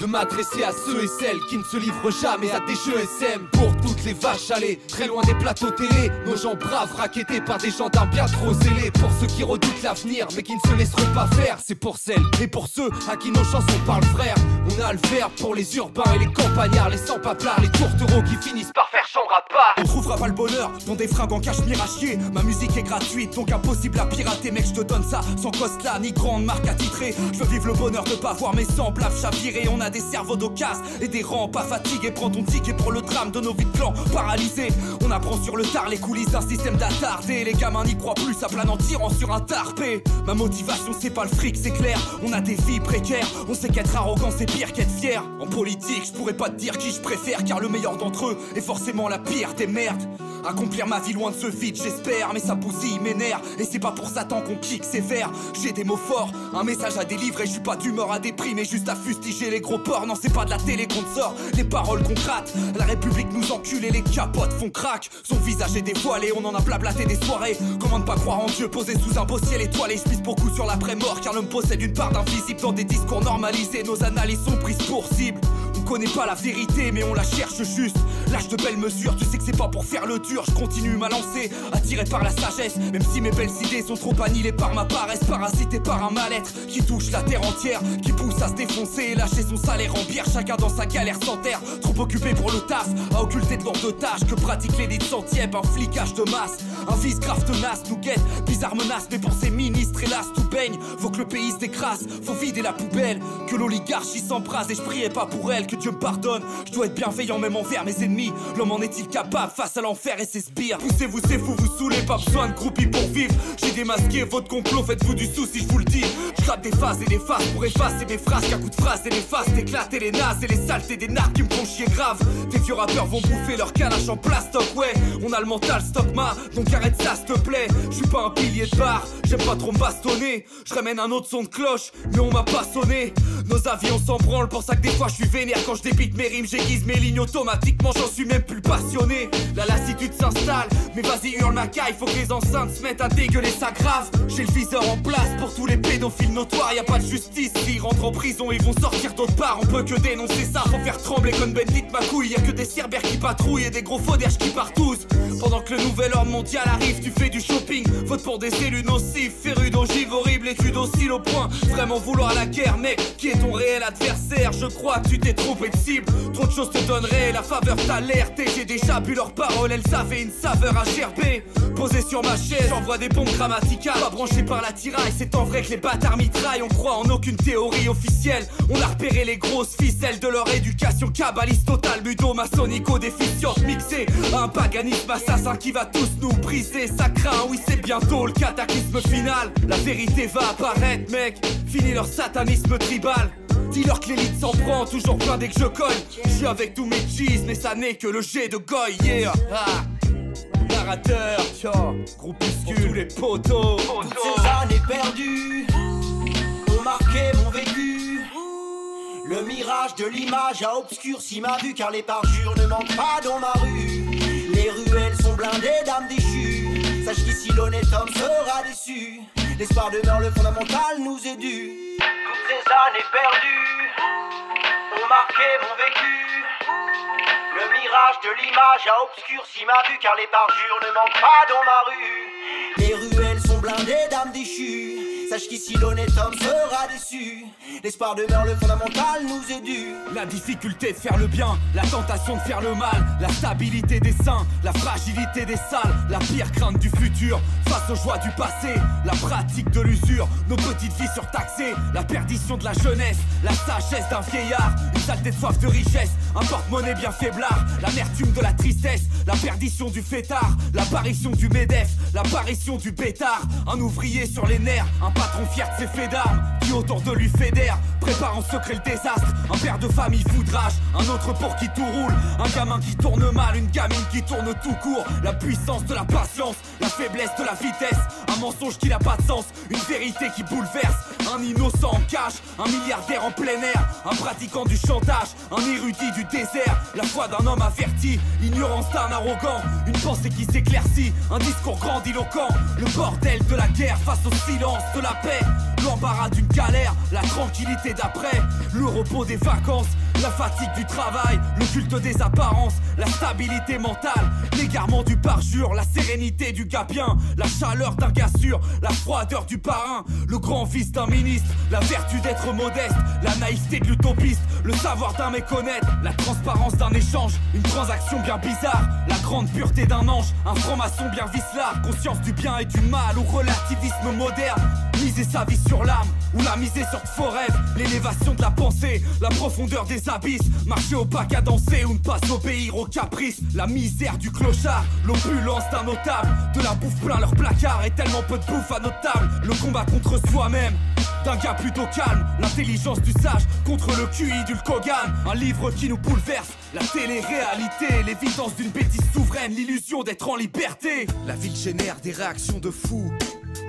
de m'adresser à ceux et celles qui ne se livrent jamais à des jeux SM. Pour toutes les vaches à lait, très loin des plateaux télé, nos gens braves rackettés par des gendarmes bien trop zélés. Pour ceux qui redoutent l'avenir mais qui ne se laisseront pas faire, c'est pour celles et pour ceux à qui nos chansons parlent frère. On a le verbe pour les urbains et les campagnards, les sans-paplards, les tourtereaux qui finissent par faire chambre à part. On trouvera pas le bonheur dans des fringues en cachemire à chier. Ma musique est gratuite donc impossible à pirater. Mec je te donne ça sans Costa ni grande marque à titrer. Je veux vivre le bonheur de pas voir mes semblables chavirer. On a a des cerveaux d'occasion et des rangs pas fatigués. Prends ton ticket pour le drame de nos vies de clan paralysés. On apprend sur le tard les coulisses d'un système d'attardé. Les gamins n'y croient plus, ça plane en tirant sur un tarpé. Ma motivation c'est pas le fric, c'est clair. On a des vies précaires, on sait qu'être arrogant c'est pire qu'être fier. En politique, je pourrais pas te dire qui je préfère, car le meilleur d'entre eux est forcément la pire des merdes. Accomplir ma vie loin de ce vide, j'espère, mais sa bousille m'énerve. Et c'est pas pour Satan qu'on kick sévère. J'ai des mots forts, un message à délivrer. Je suis pas d'humeur à déprimer, juste à fustiger les gros porcs. Non, c'est pas de la télé qu'on te sort, les paroles qu'on gratte. La République nous encule et les capotes font crack. Son visage est dévoilé, on en a blablaté des soirées. Comment ne pas croire en Dieu, posé sous un beau ciel étoilé. Je pisse beaucoup sur l'après-mort, car l'homme possède une part d'invisible. Dans des discours normalisés, nos analyses sont prises pour cible. On connaît pas la vérité, mais on la cherche juste. Lâche de belles mesures, tu sais que c'est pas pour faire le dur. Je continue ma lancée, attiré par la sagesse. Même si mes belles idées sont trop annihilées par ma paresse. Parasité par un mal-être qui touche la terre entière, qui pousse à se défoncer et lâcher son salaire en bière. Chacun dans sa galère sans terre, trop occupé pour le taf, à occulter de l'ordre de tâches que pratique l'élite centième. Un flicage de masse, un vice grave tenace nous guette. Bizarre menace, mais pour ces ministres hélas tout baigne. Faut que le pays se décrasse, faut vider la poubelle, que l'oligarchie s'embrase. Et je priais pas pour elle, que Dieu me pardonne. Je dois être bienveillant même envers mes ennemis. L'homme en est-il capable face à l'enfer et ses sbires? Poussez-vous, c'est fou, vous saoulez, pas besoin de groupies pour vivre. J'ai démasqué votre complot, faites-vous du souci, je vous le dis. Je gratte des phases et des phases pour effacer mes phrases. Qu'à coups de phrases et les faces, d'éclater les nazes et les saletés des narcs qui me font chier grave. Tes vieux rappeurs vont bouffer leur canache en plastoc, ouais. On a le mental stock ma, donc arrête ça s'il te plaît. Je suis pas un pilier de bar, j'aime pas trop me bastonner. Je ramène un autre son de cloche, mais on m'a pas sonné. Nos avis on s'en branle, pour ça que des fois je suis vénère. Quand je débite mes rimes, j'aiguise mes lignes automatiquement, j'en suis même plus passionné. La lassitude s'installe, mais vas-y hurle ma caille. Faut que les enceintes se mettent à dégueuler, ça grave. J'ai le viseur en place pour tous les pédophiles notoires. Y'a pas de justice, s'ils rentrent en prison ils vont sortir d'autre part. On peut que dénoncer ça, faut faire trembler comme Bendit ma couille. Y'a que des cerbères qui patrouillent et des gros fauderges qui partent tous. Pendant que le nouvel ordre mondial arrive, tu fais du shopping. Vote pour des élus nocifs, férus d'ogives horribles, études docile au point. Vraiment vouloir la guerre, mec, qui est ton réel adversaire? Je crois que tu t'es trompé de cible. Trop de choses te donneraient la faveur t'alerte. Et j'ai déjà bu leurs paroles, elles avaient une saveur à gerber. Posé sur ma chaise, j'envoie des bombes grammaticales. Pas branché par la tiraille, c'est en vrai que les bâtards mitraillent. On croit en aucune théorie officielle. On a repéré les grosses ficelles de leur éducation kabbaliste totale, budo-maçonnico-déficiente, mixée à un paganisme assassin qui va tous nous briser. Ça craint, oui c'est bientôt le cataclysme final. La vérité va apparaître mec, fini leur satanisme tribal. Dis-leur que l'élite s'en prend, toujours plein dès que je colle. Je suis avec tous mes cheese, mais ça n'est que le jet de goy, yeah. Narrateur, groupuscule, tous les poteaux. Toutes ces années perdues ont marqué mon vécu. Le mirage de l'image a obscurci ma vue, car les parjures ne manquent pas dans ma rue. Les ruelles sont blindées d'âmes déchues. Sache qu'ici l'honnête homme sera déçu. L'espoir demeure, le fondamental nous est dû. Toutes ces années perdues ont marqué mon vécu. Le mirage de l'image a obscurci ma vue, car les parjures ne manquent pas dans ma rue. Les ruelles sont blindées d'âmes déchues. Sache qu'ici l'honnête homme sera déçu. L'espoir demeure, le fondamental nous est dû. La difficulté de faire le bien, la tentation de faire le mal, la stabilité des saints, la fragilité des salles, la pire crainte du futur. Face aux joies du passé, la pratique de l'usure, nos petites vies surtaxées, la perdition de la jeunesse, la sagesse d'un vieillard, une saleté de soif de richesse, un porte-monnaie bien faiblard, l'amertume de la tristesse, la perdition du fêtard, l'apparition du MEDEF, l'apparition du bêtard, un ouvrier sur les nerfs, un patron fier de ses faits d'armes, qui autour de lui fédère, prépare en secret le désastre, un père de famille foudrage, un autre pour qui tout roule, un gamin qui tourne mal, une gamine qui tourne tout court, la puissance de la patience, la faiblesse de la vitesse, un mensonge qui n'a pas de sens, une vérité qui bouleverse, un innocent en cache, un milliardaire en plein air, un pratiquant du chantage, un érudit du désert, la foi d'un homme averti, l'ignorance d'un arrogant, une pensée qui s'éclaircit, un discours grandiloquent, le bordel de la guerre face au silence de la paix, l'embarras d'une galère, la tranquillité d'après, le repos des vacances, la fatigue du travail, le culte des apparences, la stabilité mentale, l'égarement du parjure, la sérénité du gars bien, la chaleur d'un gars sûr, la froideur du parrain, le grand vice d'un ministre, la vertu d'être modeste, la naïveté de l'utopiste, le savoir d'un méconnaître, la transparence d'un échange, une transaction bien bizarre, la grande pureté d'un ange, un franc-maçon bien vicelard, conscience du bien et du mal ou relativisme moderne, Miser sa vie sur l'âme ou la miser sur de faux rêves. L'élévation de la pensée, la profondeur des abysses. Marcher au pas cadencé ou ne pas obéir aux caprices. La misère du clochard, l'opulence d'un notable. De la bouffe plein leur placard et tellement peu de bouffe à notre table. Le combat contre soi-même d'un gars plutôt calme, l'intelligence du sage contre le QI du Kogan. Un livre qui nous bouleverse, la télé-réalité, l'évidence d'une bêtise souveraine, l'illusion d'être en liberté. La ville génère des réactions de fous.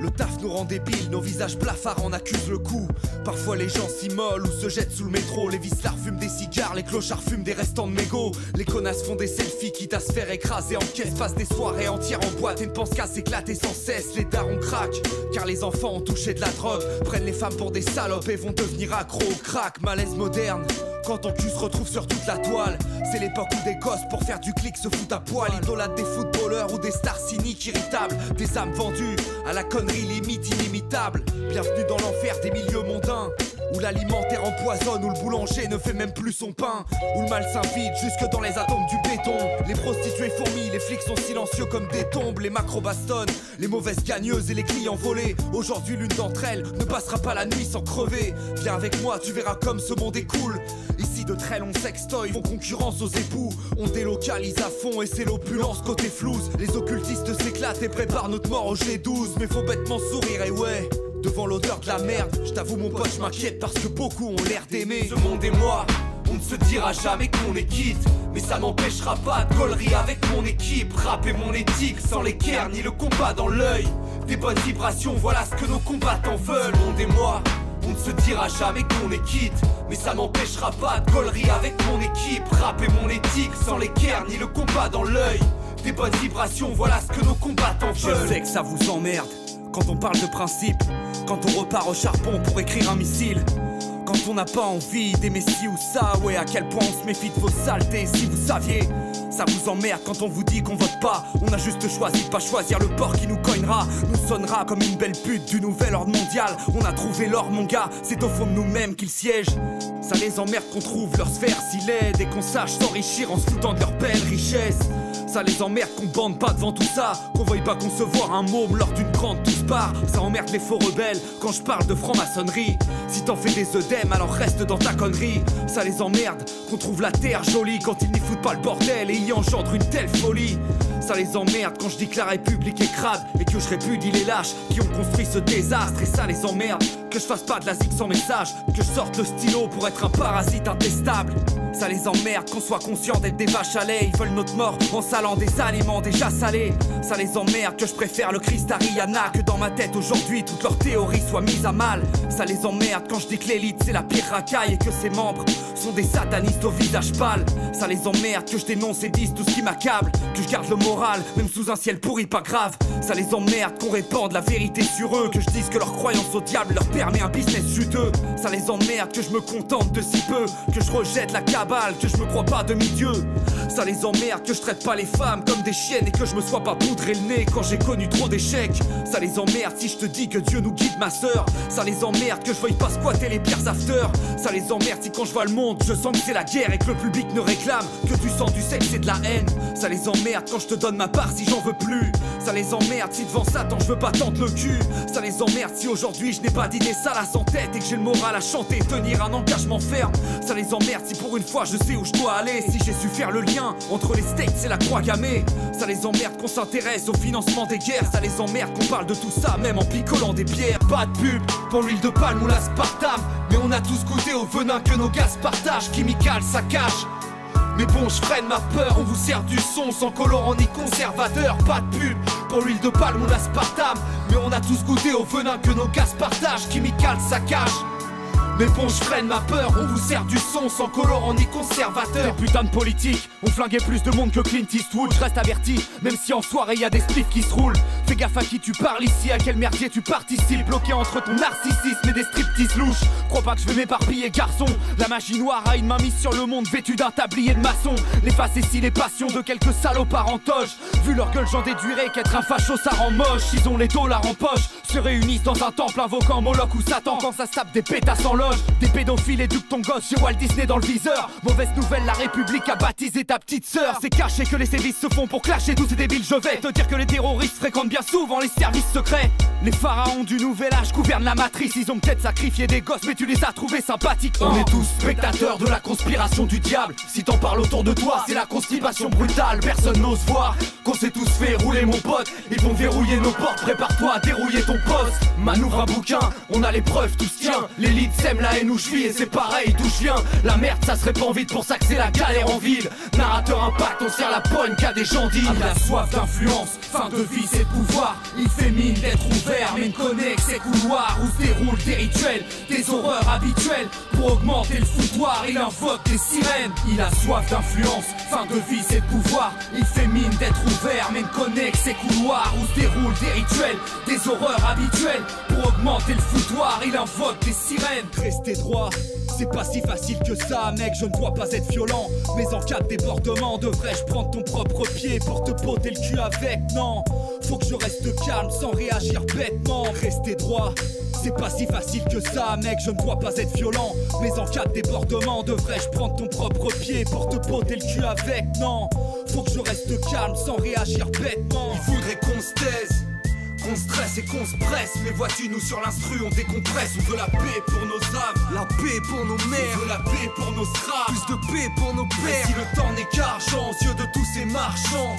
Le taf nous rend débiles, nos visages blafards en accusent le coup. Parfois les gens s'immolent ou se jettent sous le métro. Les vislards fument des cigares, les clochards fument des restants de mégots. Les connasses font des selfies quitte à se faire écraser en caisse. Passent des soirées entières en boîte et ne pensent qu'à s'éclater sans cesse. Les darons craquent, car les enfants ont touché de la drogue. Prennent les femmes pour des salopes et vont devenir accros au crack. Malaise moderne, quand ton cul se retrouve sur toute la toile. C'est l'époque où des gosses pour faire du clic se foutent à poil. Idolâtres des footballeurs ou des stars cyniques irritables. Des âmes vendues à la connerie limite inimitable. Bienvenue dans l'enfer des milieux mondains, où l'alimentaire empoisonne, où le boulanger ne fait même plus son pain, où le mal s'invite jusque dans les atomes du béton. Les prostituées fourmillent, les flics sont silencieux comme des tombes. Les macros bastonnent, les mauvaises gagneuses et les clients volés. Aujourd'hui l'une d'entre elles ne passera pas la nuit sans crever. Viens avec moi, tu verras comme ce monde est cool. Ici de très longs sextoys font concurrence aux époux. On délocalise à fond et c'est l'opulence côté flouze. Les occultistes s'éclatent et préparent notre mort au G12. Mais faut bêtement sourire et ouais, devant l'odeur de la merde, je t'avoue mon pote, je m'inquiète parce que beaucoup ont l'air d'aimer. Ce monde et moi, on ne se dira jamais qu'on est quitte, mais ça m'empêchera pas de gaulerie avec mon équipe. Rap et mon éthique, sans l'équerre ni le combat dans l'œil. Des bonnes vibrations, voilà ce que nos combattants veulent. Ce monde et moi, on ne se dira jamais qu'on est quitte, mais ça m'empêchera pas de gaulerie avec mon équipe. Rap et mon éthique, sans l'équerre ni le combat dans l'œil. Des bonnes vibrations, voilà ce que nos combattants veulent. Je sais que ça vous emmerde quand on parle de principe, quand on repart au charbon pour écrire un missile, quand on n'a pas envie d'aimer ci ou ça. Ouais, à quel point on se méfie de vos saletés. Si vous saviez, ça vous emmerde quand on vous dit qu'on vote pas. On a juste choisi de pas choisir le port qui nous cognera, nous sonnera comme une belle pute du nouvel ordre mondial. On a trouvé l'or mon gars, c'est au fond de nous-mêmes qu'ils siègent. Ça les emmerde qu'on trouve leur sphère si laide et qu'on sache s'enrichir en se foutant de leur belle richesse. Ça les emmerde qu'on bande pas devant tout ça, qu'on veuille pas concevoir un môme lors d'une grande tous part. Ça emmerde les faux rebelles quand je parle de franc-maçonnerie. Si t'en fais des œdèmes alors reste dans ta connerie. Ça les emmerde qu'on trouve la terre jolie quand ils n'y foutent pas le bordel et y engendrent une telle folie. Ça les emmerde quand je dis que la République est crade et que je répudie les lâches qui ont construit ce désastre. Et ça les emmerde que je fasse pas de la zik sans message, que je sorte le stylo pour être un parasite intestable. Ça les emmerde qu'on soit conscient d'être des vaches à lait. Ils veulent notre mort en salant des aliments déjà salés. Ça les emmerde que je préfère le Christ Ariana, que dans ma tête aujourd'hui toutes leurs théories soient mises à mal. Ça les emmerde quand je dis que l'élite c'est la pire racaille et que ses membres sont des satanistes au visage pâle. Ça les emmerde que je dénonce et dise tout ce qui m'accable, que je garde le moral même sous un ciel pourri pas grave. Ça les emmerde qu'on répande la vérité sur eux, que je dise que leur croyance au diable leur permet un business juteux. Ça les emmerde que je me contente de si peu, que je rejette la cabale, que je me crois pas demi-dieu. Ça les emmerde que je traite pas les femmes comme des chiennes et que je me sois pas poudré le nez quand j'ai connu trop d'échecs. Ça les emmerde si je te dis que Dieu nous guide ma sœur. Ça les emmerde que je veuille pas squatter les pires afters. Ça les emmerde si quand je vois le monde je sens que c'est la guerre et que le public ne réclame que du sang, du sexe et de la haine. Ça les emmerde quand je te donne ma part si j'en veux plus. Ça les emmerde si devant Satan je veux pas tendre le cul. Ça les emmerde si aujourd'hui je n'ai pas d'idée salace en tête et que j'ai le moral à chanter, tenir un engagement ferme. Ça les emmerde si pour une fois je sais où je dois aller, si j'ai su faire le lien entre les States et la croix gammée. Ça les emmerde qu'on s'intéresse au financement des guerres. Ça les emmerde qu'on parle de tout ça même en picolant des pierres. Pas de pub pour l'huile de palme ou l'aspartame, mais on a tous goûté au venin que nos gars se partagent. Chimical ça cache, mais bon je freine ma peur. On vous sert du son sans colorant ni conservateur. Pas de pub pour l'huile de palme ou l'aspartame, mais on a tous goûté au venin que nos gars se partagent. Chimical ça cache, mais bon je freine ma peur. On vous sert du son sans colorant ni conservateur. Des putains de politiques ont flingué plus de monde que Clint Eastwood. Je reste averti, même si en soirée y a des spliffs qui se roulent. Fais gaffe à qui tu parles ici, à quel merdier tu participes. Bloqué entre ton narcissisme et des striptease louches. Crois pas que je vais m'éparpiller garçon. La magie noire a une main mise sur le monde, vêtue d'un tablier de maçon. Les faces et si les passions de quelques salopards en toge. Vu leur gueule j'en déduirais qu'être un facho ça rend moche. Ils ont les dollars en poche, se réunissent dans un temple invoquant Moloch ou Satan. Quand ça se tape des pétasses en loge, des pédophiles éduquent ton gosse chez Walt Disney dans le viseur. Mauvaise nouvelle, la République a baptisé ta petite sœur. C'est caché que les sévices se font pour clasher tous ces débiles. Je vais te dire que les terroristes fréquentent bien souvent les services secrets. Les pharaons du nouvel âge gouvernent la matrice. Ils ont peut-être sacrifié des gosses mais tu les as trouvés sympathiques. On est tous spectateurs de la conspiration du diable. Si t'en parles autour de toi, c'est la constipation brutale. Personne n'ose voir qu'on s'est tous fait rouler mon pote. Ils vont verrouiller nos portes, prépare-toi à dérouiller ton poste. Manouvre un bouquin, on a les preuves, tout se tient. L'élite sème la haine où je vis et c'est pareil d'où je viens. La merde ça se répand vite, pour ça que c'est la galère en ville. Narrateur impact, on serre la poigne qu'à des gens dits. La soif d'influence, fin de vie c'est de pouvoir. Il fait mine d'être ouvert mais ne connaît que ses couloirs où se déroulent des rituels, des horreurs habituelles. Pour augmenter le foutoir, il invoque des sirènes. Il a soif d'influence, fin de vie c'est de pouvoir. Il fait mine d'être ouvert mais ne connaît que ses couloirs où se déroulent des rituels, des horreurs habituelles. Pour augmenter le foutoir, il invoque des sirènes. Restez droit, c'est pas si facile que ça mec, je ne dois pas être violent. Mais en cas de débordement, devrais-je prendre ton propre pied pour te poter le cul avec? Non, faut que je reste calme sans réagir bêtement. Restez droit, c'est pas si facile que ça mec, je ne dois pas être violent. Mais en cas de débordement, devrais-je prendre ton propre pied pour te poter le cul avec? Non, faut que je reste calme sans réagir bêtement. Il faudrait qu'on se taise, qu'on stresse et qu'on se presse. Mais vois-tu, nous sur l'instru on décompresse. On veut la paix pour nos âmes, la paix pour nos mères, on veut la paix pour nos straps, plus de paix pour nos pères. Si le temps n'est qu'argent aux yeux de tous ces marchands,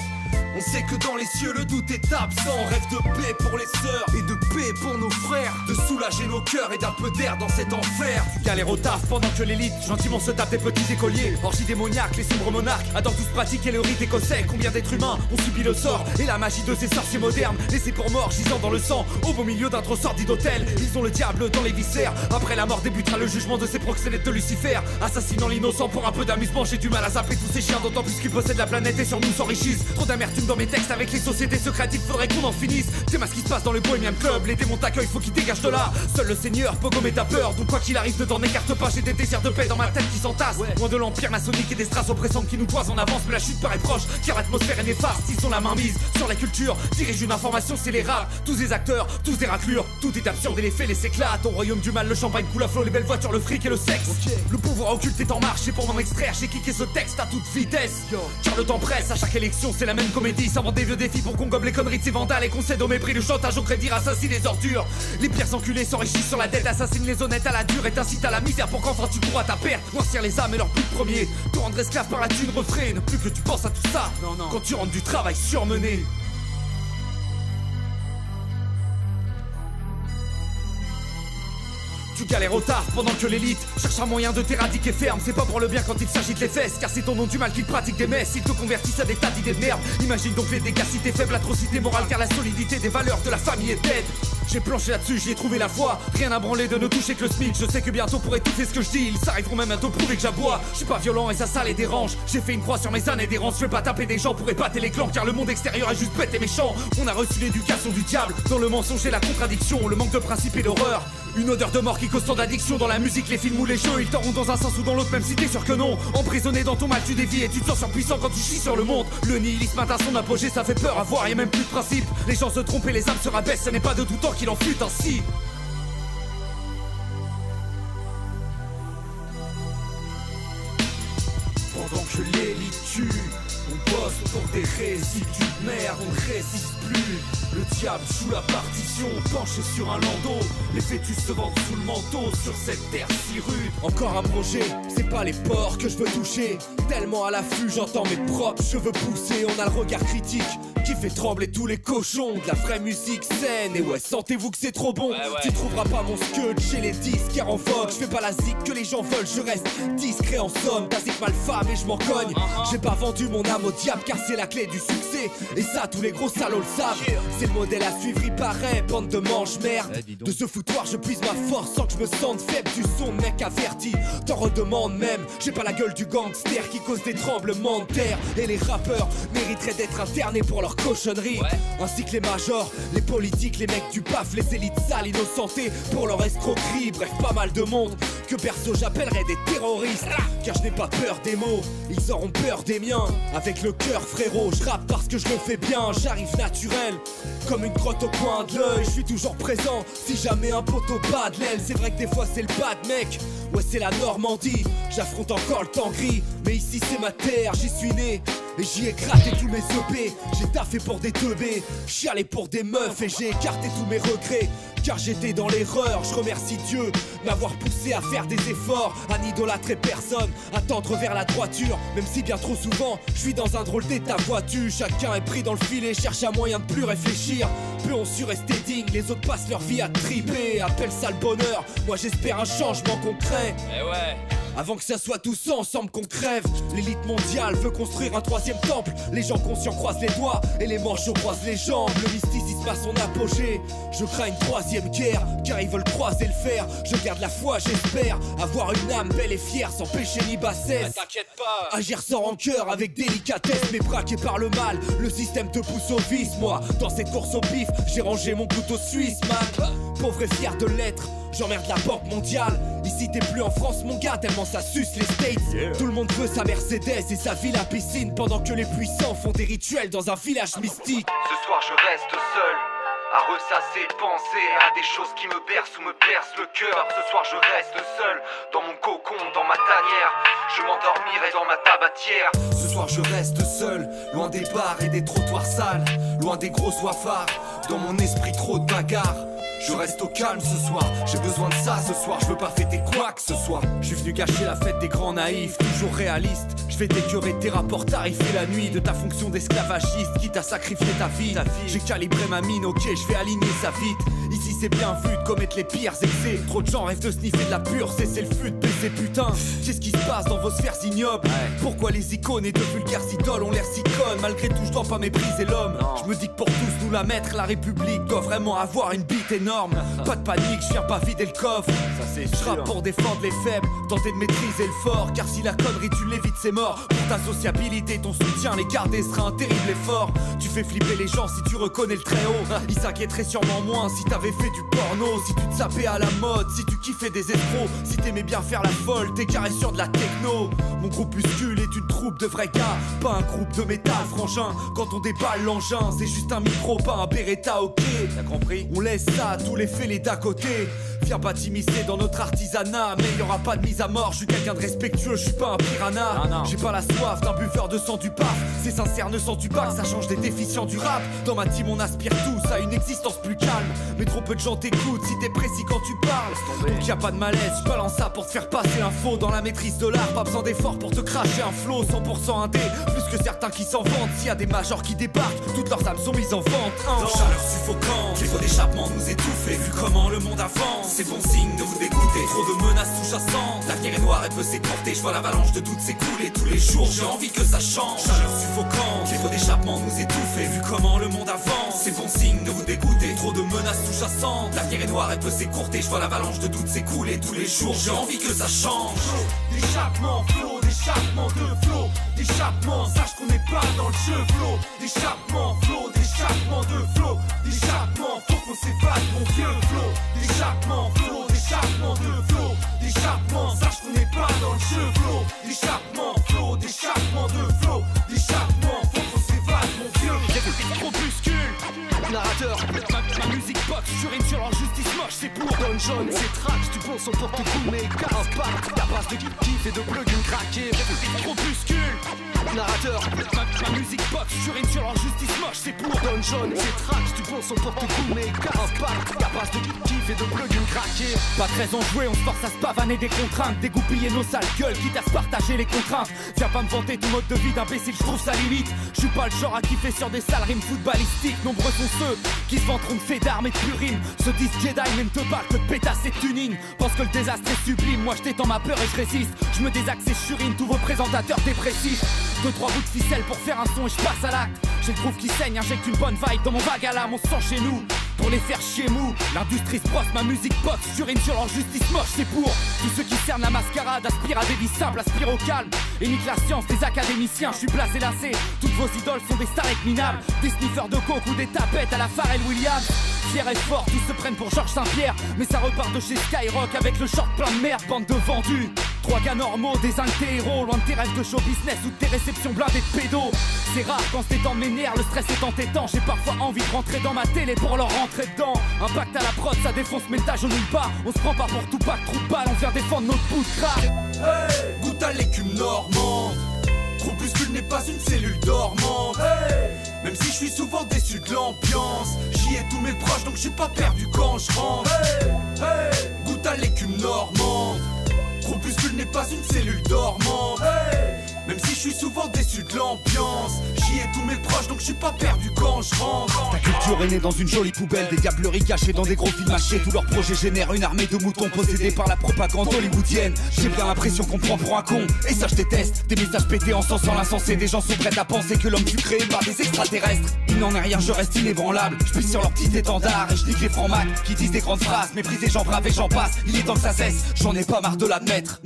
on sait que dans les cieux le doute est absent. Rêve de paix pour les sœurs et de paix pour nos frères, de soulager nos cœurs et d'un peu d'air dans cet enfer. Tu galères au taf pendant que l'élite gentiment se tape des petits écoliers. Orgie démoniaque, les sombres monarques adorent tous pratiquer le rite écossais. Combien d'êtres humains ont subi le sort et la magie de ces sorciers modernes, laissés pour morts, gisant dans le sang, au beau milieu d'un trop sordide hôtel. Ils ont le diable dans les viscères. Après la mort débutera le jugement de ces proxénètes de Lucifer, assassinant l'innocent pour un peu d'amusement. J'ai du mal à zapper tous ces chiens, d'autant plus qu'ils possèdent la planète et sur nous s'enrichissent. Trop d'amertume dans mes textes avec les sociétés secrètes, il faudrait qu'on en finisse. C'est mal ce qui se passe dans le Bohemian Club, les démons t'accueillent, faut qu'ils dégagent de là. Seul le Seigneur peut gommer ta peur, donc quoi qu'il arrive ne t'en écarte pas. J'ai des désirs de paix dans ma tête qui s'entassent, loin de l'empire maçonnique et des strass oppressantes qui nous toisent en avance. Mais la chute paraît proche, car l'atmosphère est néfaste. Ils ont la main mise sur la culture, dirigent une information scélérate. Tous des acteurs, tous des raclures, tout est absurde et les faits les s'éclatent. Au royaume du mal, le champagne coule à flot, les belles voitures, le fric et le sexe. Le pouvoir occulte est en marche et pour m'en extraire, j'ai cliqué ce texte à toute vitesse. Car le temps presse, à chaque élection c'est la même comédie. S'invente des vieux défis pour qu'on gobe les conneries de ces vandales et qu'on cède au mépris, le chantage au crédit, assassine les ordures. Les pires enculés s'enrichissent sur la dette, assassinent les honnêtes à la dure et t'incitent à la misère pour qu'enfin tu pourras ta perte. Noircir les âmes et leur but premier, te rendre esclave par la thune refrain. Ne plus que tu penses à tout ça, non. Quand tu rentres du travail surmené. Tu galères au taf pendant que l'élite cherche un moyen de t'éradiquer ferme. C'est pas pour le bien quand il s'agit de les fesses, car c'est ton nom du mal qui pratique des messes. Ils te convertissent à des tas d'idées de merde. Imagine donc les dégâts si t'es faible, l'atrocité morale, car la solidité des valeurs de la famille est dead. J'ai planché là-dessus, j'y ai trouvé la foi. Rien à branler de ne toucher que le SMIC. Je sais que bientôt pour étouffer ce que je dis, ils s'arriveront même à te prouver que j'aboie. Je suis pas violent et ça les dérange. J'ai fait une croix sur mes années d'errance. Je vais pas taper des gens pour épater les clans, car le monde extérieur est juste bête et méchant. On a reçu l'éducation du diable, dans le mensonge et la contradiction, le manque de principe et l'horreur. Une odeur de mort qui cause tant d'addiction. Dans la musique, les films ou les jeux, ils t'auront dans un sens ou dans l'autre, même si t'es sûr que non. Emprisonné dans ton mal, tu dévies et tu te sens surpuissant quand tu chies sur le monde. Le nihilisme atteint son apogée, ça fait peur à voir, y'a même plus de principe. Les gens se trompent et les âmes se rabaissent, ce n'est pas de tout temps qu'il en fut ainsi. Pendant que l'élite tue, on bosse pour des résidus de merde, on ne résiste plus. Le diable joue la partition, penché sur un landau. Les fœtus se vendent sous le manteau sur cette terre si rude. Encore un projet, c'est pas les porcs que je veux toucher. Tellement à l'affût, j'entends mes propres cheveux pousser. On a le regard critique qui fait trembler tous les cochons. De la vraie musique saine, et ouais, sentez-vous que c'est trop bon. Tu trouveras pas mon scud chez les disques en vogue. Je fais pas la zik que les gens veulent, je reste discret en somme. Ta zik malfame et je m'en cogne. J'ai pas vendu mon âme au diable car c'est la clé du succès. Et ça, tous les gros salauds le savent. C'est le modèle à suivre, il paraît, bande de mange-merde. De ce foutoir, je puise ma force sans que je me sente faible. Du son, mec averti, t'en redemande même. J'ai pas la gueule du gangster qui cause des tremblements de terre. Et les rappeurs mériteraient d'être internés pour leur cochonneries, ainsi que les majors, les politiques, les mecs du PAF, les élites sales innocentés pour leur escroquerie. Bref, pas mal de monde que perso j'appellerais des terroristes, car je n'ai pas peur des mots, ils auront peur des miens. Avec le cœur frérot, je rappe parce que je le fais bien, j'arrive naturel comme une crotte au coin de l'œil. Je suis toujours présent si jamais un poteau bat de l'aile. C'est vrai que des fois c'est le bad mec, ouais c'est la Normandie, j'affronte encore le temps gris, mais ici c'est ma terre, j'y suis né et j'y ai gratté tous mes EP. J'ai taffé pour des teubés, chialé pour des meufs, et j'ai écarté tous mes regrets car j'étais dans l'erreur. Je remercie Dieu m'avoir poussé à faire des efforts, à n'idolâtrer personne, à tendre vers la droiture. Même si bien trop souvent je suis dans un drôle d'état voiture. Chacun est pris dans le filet, cherche un moyen de plus réfléchir. Peu ont su rester dignes, les autres passent leur vie à triper. Appelle ça le bonheur, moi j'espère un changement concret. Eh ouais. Avant que ça soit tous ensemble qu'on crève. L'élite mondiale veut construire un 3e temple. Les gens conscients croisent les doigts et les manchots croisent les jambes. Le mysticisme a son apogée. Je crains une 3e guerre, car ils veulent croiser le fer. Je garde la foi, j'espère avoir une âme belle et fière, sans péché ni bassesse. T'inquiète pas. Agir sans rancœur, avec délicatesse, mais braqué par le mal. Le système te pousse au vice. Moi, dans cette course au pif, j'ai rangé mon couteau suisse, man. Pauvre et fier de l'être, j'emmerde la banque mondiale. Ici t'es plus en France mon gars, tellement ça suce les States. Tout le monde veut sa Mercedes et sa ville à piscine, pendant que les puissants font des rituels dans un village mystique. Ce soir je reste seul, à ressasser, penser à des choses qui me bercent ou me percent le cœur. Ce soir je reste seul, dans mon cocon, dans ma tanière. Je m'endormirai dans ma tabatière. Ce soir je reste seul, loin des bars et des trottoirs sales, loin des gros soifards, dans mon esprit trop de bagarres. Je reste au calme ce soir, j'ai besoin de ça ce soir. Je veux pas fêter quoi que ce soit. Je suis venu gâcher la fête des grands naïfs, toujours réaliste. Je vais t'écœurer tes rapports tarifés la nuit, de ta fonction d'esclavagiste, quitte à sacrifier ta vie. J'ai calibré ma mine, ok, je vais aligner ça vite. Ici c'est bien vu de commettre les pires excès. Trop de gens rêvent de sniffer de la pure, c'est le fut de baiser putain. Qu'est-ce qui se passe dans vos sphères ignobles? Pourquoi les icônes et de vulgaires idoles ont l'air si connes? Malgré tout je dois pas mépriser l'homme. Je me dis que pour tous nous la mettre, la République doit vraiment avoir une bite énorme. Pas de panique, je viens pas vider le coffre. Je rappe pour défendre les faibles, tenter de maîtriser le fort. Car si la connerie tu l'évites c'est mort. Pour ta sociabilité, ton soutien, les garder sera un terrible effort. Tu fais flipper les gens si tu reconnais le très haut. Ils s'inquiéteraient sûrement moins si t'avais fait du porno. Si tu te sapais à la mode, si tu kiffais des escrocs. Si t'aimais bien faire la folle, t'es carré sur de la techno. Mon groupuscule est une troupe de vrais gars, pas un groupe de métal frangin. Quand on déballe l'engin, c'est juste un micro, pas un Beretta, ok. T'as compris? On laisse ça, tous les fêlés d'à côté. Viens pas t'immiscer dans notre artisanat, mais y'aura pas de mise à mort. Je suis quelqu'un de respectueux, je suis pas un piranha. J'ai pas la soif d'un buveur de sang du paf. C'est sincère, ne sens-tu pas que ça change des déficients du rap? Dans ma team on aspire tous à une existence plus calme, mais trop peu de gens t'écoutent si t'es précis quand tu parles. Donc y'a pas de malaise, je balance ça pour te faire passer l'info. Dans la maîtrise de l'art, pas besoin d'efforts pour te cracher un flow. 100% indé, plus que certains qui s'en vantent. S'il y a des majors qui débarquent, toutes leurs âmes sont mises en vente. Dans chaleur suffocante, les feux d'échappement nous étouffer. Vu comment le monde avance, c'est bon signe de vous dégoûter. Trop de menaces sous-jacentes, l'avenir est noir et peut s'écourter. Je vois l'avalanche de doutes s'écouler tous les jours, j'ai envie que ça change. Chaleur suffocante, les feux d'échappement nous étouffer. Vu comment le monde avance, c'est bon signe de vous dégoûter. Trop de menaces sous-jacentes, l'avenir est noir et peut s'écourter. Je vois l'avalanche de doutes s'écouler tous les jours, j'ai envie que ça change. D'échappement, flow, d'échappement de flow. D'échappement, sache qu'on n'est pas dans le jeu flow. D'échappement, flow, d'échappement de flow. D'échappement, faut qu'on s'évade mon vieux flow. D'échappement, flow, d'échappement de flow. D'échappement, sache qu'on n'est pas dans le jeu flow. D'échappement, flow, d'échappement de flow. D'échappement, faut qu'on s'évade mon vieux. J'ai Groupuscule, narrateur, ma musique box, je rime sur leur justice moche, c'est pour Don John, c'est trash, tu penses au porte-coup, mais casse pas, ta base de kiff et de plugins craqués. Groupuscule, narrateur, ma musique box, je rime sur leur justice moche, c'est pour Don John, c'est trash, tu penses au porte-coup, mais casse pas, ta base de kiff et de plugins craqués. Pas très enjoué, on se force à se pavaner des contraintes, dégoupiller nos sales gueules, quitte à se partager les contraintes. Viens pas me vanter ton mode de vie d'imbécile, je trouve ça limite. Je suis pas le genre à kiffer sur des sales rimes footballistiques. Nombreux sont ceux qui se vanteront de faits d'armes et de purines, se disent Jedi même te parlent que de pétasse et de tuning. Pense que le désastre est sublime, moi je t'étends ma peur et je résiste. Je me désaxe et je surine tous vos présentateurs dépressifs. 2-3 bouts de ficelle pour faire un son et je passe à l'acte. J'ai le groove qui saigne, injecte une bonne vibe dans mon vague à l'âme, on se sent chez nous. pour les faire chier mou. L'industrie se brosse, ma musique boxe, j'urine sur leur justice moche. C'est pour tous ceux qui cernent la mascarade, aspirent à des vies simples, aspirent au calme et niquent la science des académiciens. Je suis blasé lassé, toutes vos idoles sont des stars minables, des sniffeurs de coke ou des tapettes à la Pharrell Williams. Fier et fort, tous se prennent pour Georges Saint-Pierre, mais ça repart de chez Skyrock avec le short plein de merde, bande de vendus. Trois gars normaux, désinguent tes héros, loin de tes rêves de show business ou de tes réceptions blindées de pédos. C'est rare quand c'est dans mes nerfs, le stress est entêtant. J'ai parfois envie de rentrer dans ma télé pour leur rentrer dedans. Impact à la prod, ça défonce, mais le tâche nulle part. On se prend pas pour tout pas de trou de balle, on vient défendre notre bout de crack. Hey, goûte à l'écume normande. Groupuscule n'est pas une cellule dormante. Hey, même si je suis souvent déçu de l'ambiance, j'y ai tous mes proches donc je suis pas perdu quand je rentre. Hey, hey, goûte à l'écume normande. Groupuscule n'est pas une cellule dormante. Hey, même si je suis souvent déçu de l'ambiance, j'y ai tous mes proches donc je suis pas perdu quand je rentre. Ta culture est née dans une jolie poubelle, des diableries cachées dans des gros films mâchés. Tous leurs projets génèrent une armée de moutons possédés par la propagande hollywoodienne. J'ai bien l'impression qu'on me prend pour un con, et ça je déteste. Des messages pétés en sensant l'insensé, des gens sont prêts à penser que l'homme fut créé par des extraterrestres. Il n'en est rien, je reste inébranlable, je pisse sur leur petit étendard et je nique les francs-macs qui disent des grandes phrases. Mépriser gens braves et j'en passe, il est temps que ça cesse. J'en ai pas marre de l'admettre,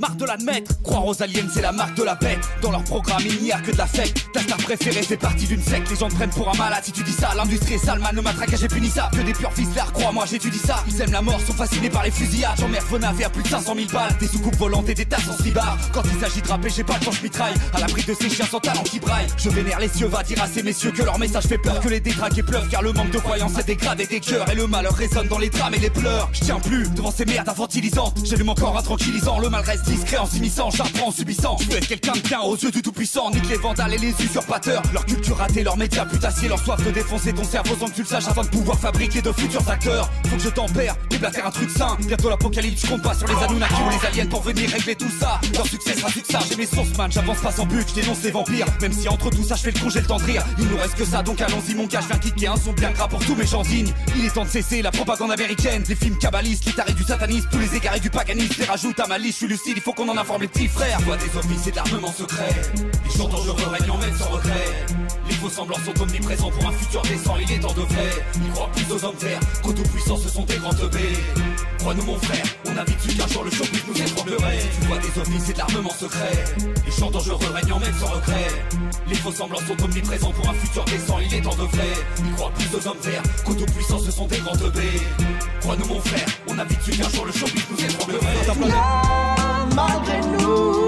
croire aux aliens c'est la marque de la bête. Dans leur programme il n'y a que de l'affect. Ta star préférée fait partie d'une secte. Les gens te prennent pour un malade si tu dis ça. L'industrie est sale, man, le matraquage et puni ça. Que des purs viscères, crois-moi j'étudie ça. Ils aiment la mort, sont fascinés par les fusillades. J'emmerde vos navets à plus de 500 000 balles. Des soucoupes volantes et des tasses en slibard. Quand il s'agit de rapper j'ai pas le temps, je mitraille. À l'abri de ces chiens sans talent qui braillent. Je vénère les cieux, va dire à ces messieurs que leur message fait peur. Que les détraqués pleuvent car le manque de croyance a dégradé des cœurs. Et le malheur résonne dans les drames et les pleurs. Je tiens plus devant ces merdes infantilisantes. J'allume encore un tranquillisant. Le mal reste discret en s'immisçant, j'apprends en subissant. Je veux être quelqu'un de bien aux yeux du tout-puissant. Nique les vandales et les usurpateurs. Leur culture ratée, leurs médias putassiers. Leur soif de défoncer ton cerveau sans que tu le saches afin de pouvoir fabriquer de futurs acteurs. Faut que je tempère, déblatère un truc sain. Bientôt l'apocalypse, je compte pas sur les Anunnaki ou les aliens pour venir régler tout ça. Leur succès sera succès, j'ai mes sources man. J'avance pas sans but, je dénonce les vampires. Même si entre tout ça je fais le con, j'ai le temps de rire. Il nous reste que ça donc allons-y mon gars. Je viens kicker un son bien gras pour tous mes gens dignes. Il est temps de cesser la propagande américaine. Les films kabbalistes, les tarés du satanisme. Tous les égarés du paganisme, les rajoute à ma liste. Je suis lucide, il faut qu'on en informe les petits frères. Voix des officiers d'armement secret. Les gens dangereux règnent même sans regret. Les faux semblants sont omniprésents pour un futur décent. Il est temps de vrai. Ils croient plus aux hommes verts qu'aux tout-puissants, ce sont des grands teubés. Crois-nous mon frère, on invite su qu'un jour le showbiz nous étranglerait. Tu vois des officiers de l'armement secret. Les gens dangereux règnent même sans regret. Les faux semblants sont omniprésents pour un futur décent. Il est temps de vrai. Ils croient plus aux hommes verts qu'aux tout-puissants, ce sont des grands teubés. Crois-nous mon frère, on invite su qu'un jour le showbiz nous étranglerait. Malgré nous,